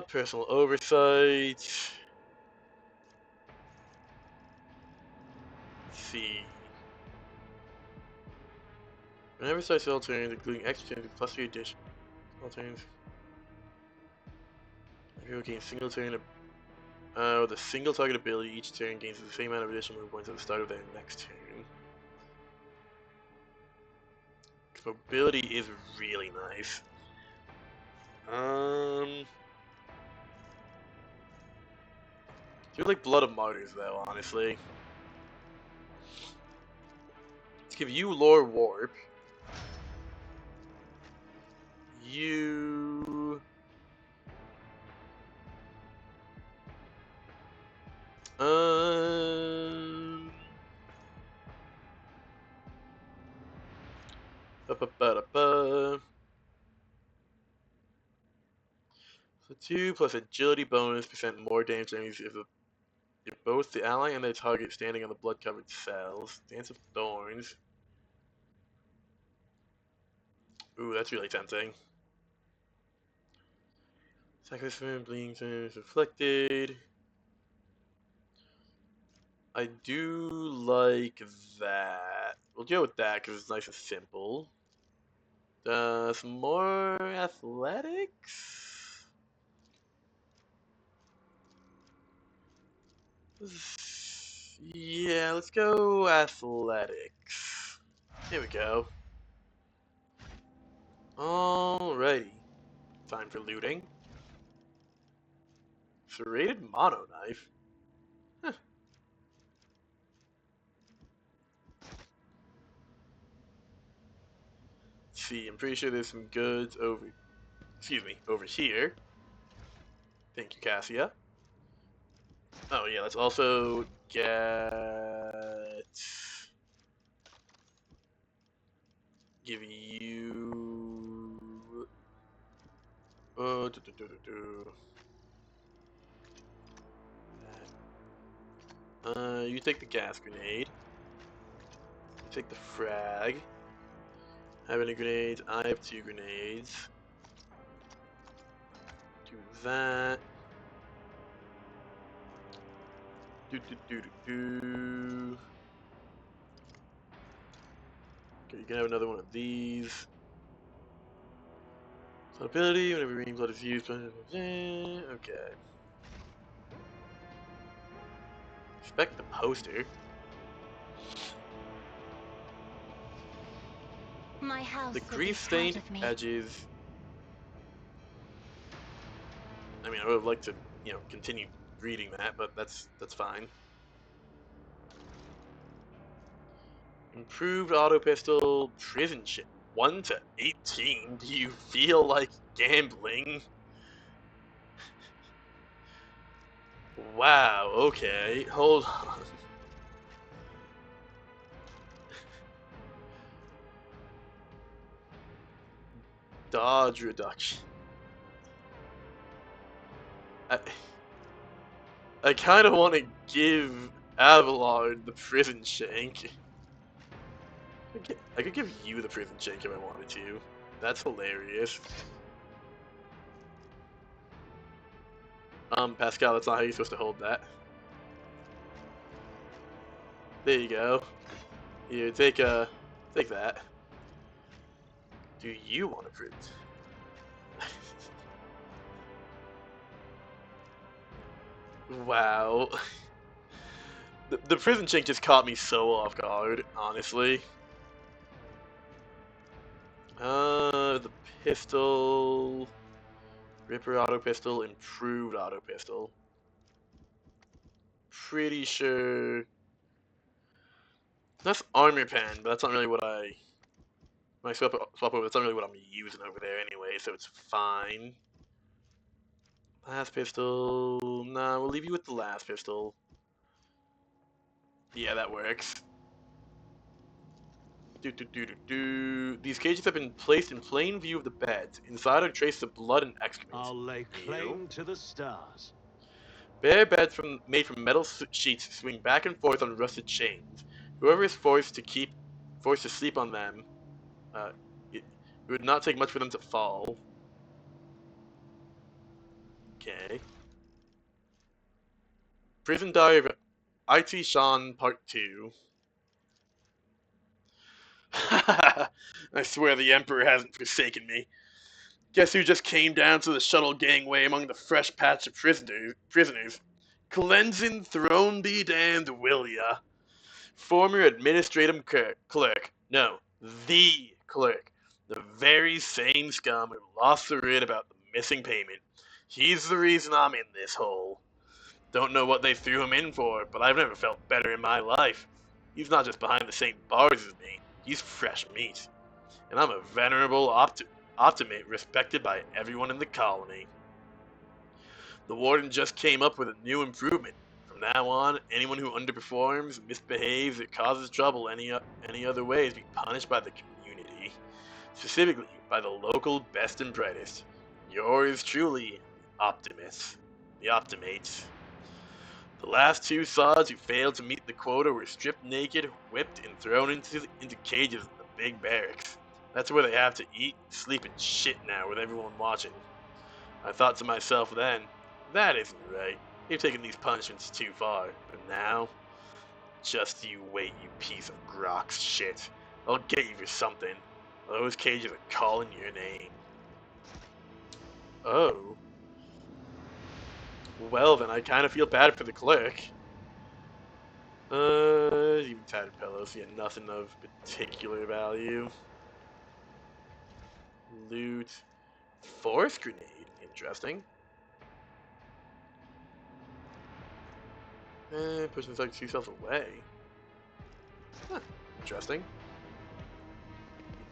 Personal oversight. Let's see. Whenever starts all turns, including extra turns, +3 addition. All turns. If you gain single turn, with a single target ability, each turn gains the same amount of additional move points at the start of their next turn. Mobility is really nice. I do like Blood of Martyrs though, honestly. Let's give you Lore Warp. You... Ba-ba-ba-da-ba. So 2 plus agility bonus, % more damage enemies if both the ally and their target standing on the blood-covered cells. Dance of Thorns. Ooh, that's really tempting. Sacrifice bleeding turns reflected. I do like that. We'll go with that because it's nice and simple. Some more athletics? Yeah, let's go athletics. Here we go. Alrighty. Time for looting. Serrated mono knife. Huh. Let's see, I'm pretty sure there's some goods over here. Thank you, Cassia. Oh yeah, let's also give you you take the gas grenade. You take the frag. Have any grenades? I have 2 grenades. Do that. Do do do do do. Okay, you can have another one of these. Ability, whenever green blood is used. Okay. Inspect the poster. My house The will be proud grease-stained of me. edges. I mean, I would have liked to, you know, continue reading that, but that's fine. Improved auto pistol, prison ship, 1 to 18. Do you feel like gambling? Wow. Okay. Hold on. Dodge reduction. I kind of want to give Abelard the prison shank. I could give you the prison shank if I wanted to. That's hilarious. Pascal, that's not how you're supposed to hold that. There you go. Here, take that. Do you want a prison? Wow. The prison shank just caught me so off guard, honestly. The pistol... Ripper auto pistol, improved auto pistol. Pretty sure... That's armor pen, but that's not really what I... When I swap over, that's not really what I'm using over there anyway, so it's fine. Last pistol... Nah, we'll leave you with the last pistol. Yeah, that works. These cages have been placed in plain view of the beds. Inside are traces of blood and excrement. I'll lay claim to the stars. Bare beds made from metal sheets swing back and forth on rusted chains. Whoever is forced to sleep on them, it would not take much for them to fall. Okay. Prison Diary of IT Sean Part 2. I swear the Emperor hasn't forsaken me. Guess who just came down to the shuttle gangway among the fresh patch of prisoners? Cleansing throne be damned, will ya? Former administrative clerk. No, the clerk. The very same scum who lost the writ about the missing payment. He's the reason I'm in this hole. Don't know what they threw him in for, but I've never felt better in my life. He's not just behind the same bars as me, he's fresh meat. And I'm a venerable optimate respected by everyone in the colony. The warden just came up with a new improvement. From now on, anyone who underperforms, misbehaves, or causes trouble any other way is be punished by the community. Specifically, by the local best and brightest. Yours truly, Optimus. The Optimates. The last 2 sods who failed to meet the quota were stripped naked, whipped, and thrown into cages in the big barracks. That's where they have to eat, sleep, and shit now with everyone watching. I thought to myself then, that isn't right. You've taken these punishments too far. But now, just you wait, you piece of Grox shit. I'll get you for something. Those cages are calling your name. Oh. Well, then I kind of feel bad for the clerk. Even tattered pillows, yeah, nothing of particular value. Loot. Force grenade, interesting. Pushing like 2 cells away. Huh, interesting.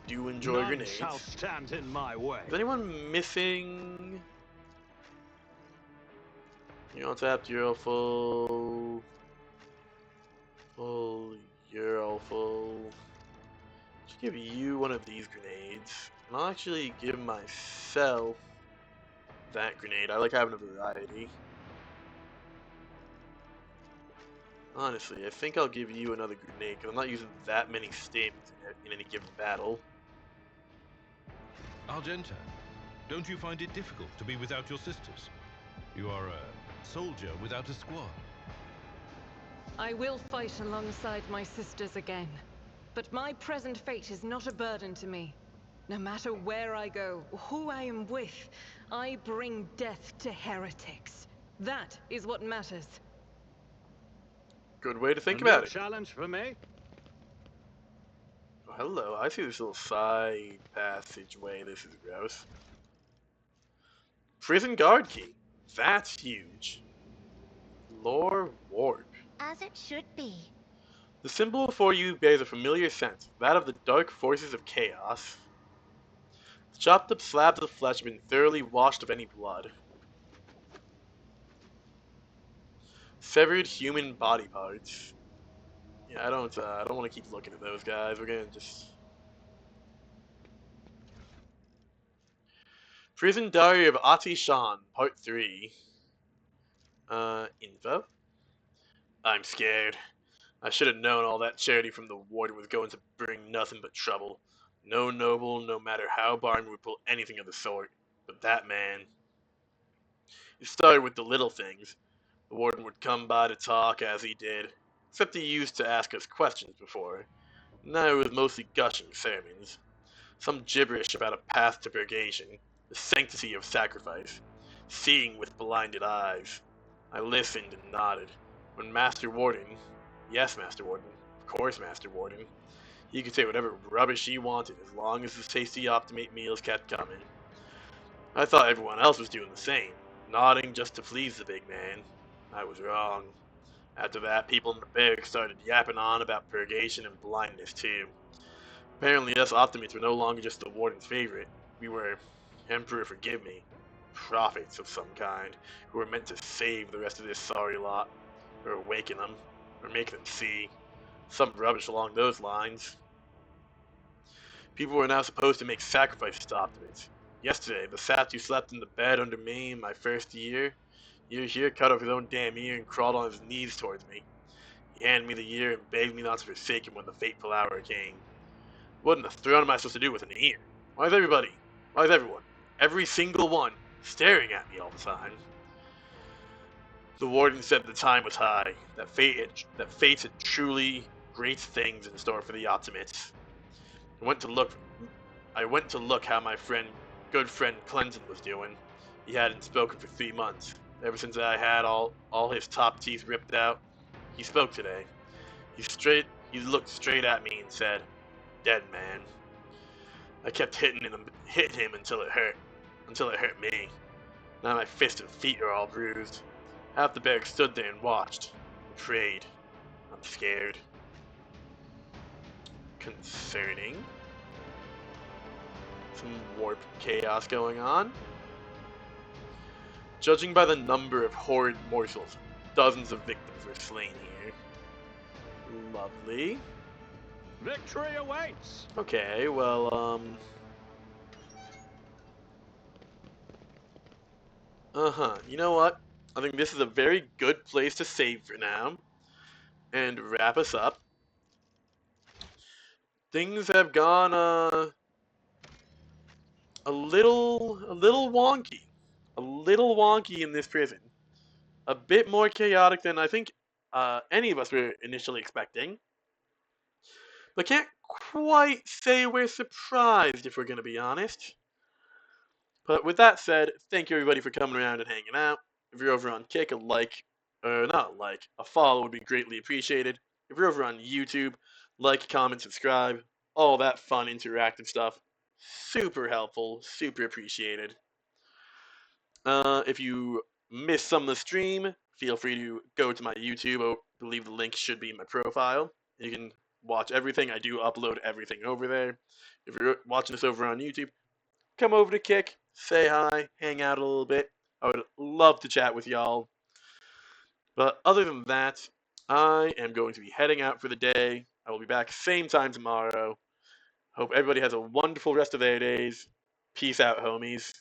Do enjoy None grenades. shall stand in my way. Is anyone missing? You're untapped, you're all full. Full, you're all full. Just give you one of these grenades. And I'll actually give myself that grenade. I like having a variety. Honestly, I think I'll give you another grenade because I'm not using that many stims in any given battle. Argenta, don't you find it difficult to be without your sisters? You are a soldier without a squad. I will fight alongside my sisters again. But my present fate is not a burden to me. No matter where I go, or who I am with, I bring death to heretics. That is what matters. Good way to think A new about it. challenge for me? Oh, hello, I see this little side passageway. This is gross. Prison guard key. That's huge. Lore warp. As it should be. The symbol before you bears a familiar scent, that of the dark forces of chaos. The chopped up slabs of flesh have been thoroughly washed of any blood. Severed human body parts. Yeah, I don't want to keep looking at those guys. We're gonna just. Prison Diary of Ati Shan, Part 3. Info? I'm scared. I should have known all that charity from the warden was going to bring nothing but trouble. No noble, no matter how barren, would pull anything of the sort. But that man. It started with the little things. The warden would come by to talk as he did, except he used to ask us questions before. Now it was mostly gushing sermons. Some gibberish about a path to purgation, the sanctity of sacrifice, seeing with blinded eyes. I listened and nodded. When Master Warden, yes, Master Warden, of course, Master Warden, he could say whatever rubbish he wanted as long as the tasty Optimate meals kept coming. I thought everyone else was doing the same, nodding just to please the big man. I was wrong. After that, people in the barracks started yapping on about purgation and blindness too. Apparently us Optimates were no longer just the warden's favorite. We were, Emperor forgive me, prophets of some kind, who were meant to save the rest of this sorry lot, or awaken them, or make them see. Some rubbish along those lines. People were now supposed to make sacrifices to Optimates. Yesterday, the sap who slept in the bed under me in my first year here cut off his own damn ear and crawled on his knees towards me. He handed me the ear and begged me not to forsake him when the fateful hour came. What in the throne am I supposed to do with an ear? Why is everyone, every single one, staring at me all the time? The warden said the time was high, that fate had truly great things in store for the Optimates. I went to look how my good friend Clinton was doing. He hadn't spoken for 3 months. Ever since I had all his top teeth ripped out, he spoke today. He looked straight at me and said, "Dead man." I kept hitting him until it hurt me. Now my fists and feet are all bruised. Half the barracks stood there and watched, and prayed. I'm scared. Concerning. Some warp chaos going on. Judging by the number of horrid morsels, dozens of victims were slain here. Lovely. Victory awaits! Okay, well, you know what? I think this is a very good place to save for now. And wrap us up. Things have gone, a little wonky. A little wonky in this prison. A bit more chaotic than I think, any of us were initially expecting. But can't quite say we're surprised, if we're going to be honest. But with that said, thank you everybody for coming around and hanging out. If you're over on Kick, a follow would be greatly appreciated. If you're over on YouTube, like, comment, subscribe, all that fun interactive stuff. Super helpful, super appreciated. If you missed some of the stream, feel free to go to my YouTube. I believe the link should be in my profile. You can watch everything. I do upload everything over there. If you're watching this over on YouTube, come over to Kick, say hi, hang out a little bit. I would love to chat with y'all. But other than that, I am going to be heading out for the day. I will be back same time tomorrow. Hope everybody has a wonderful rest of their days. Peace out, homies.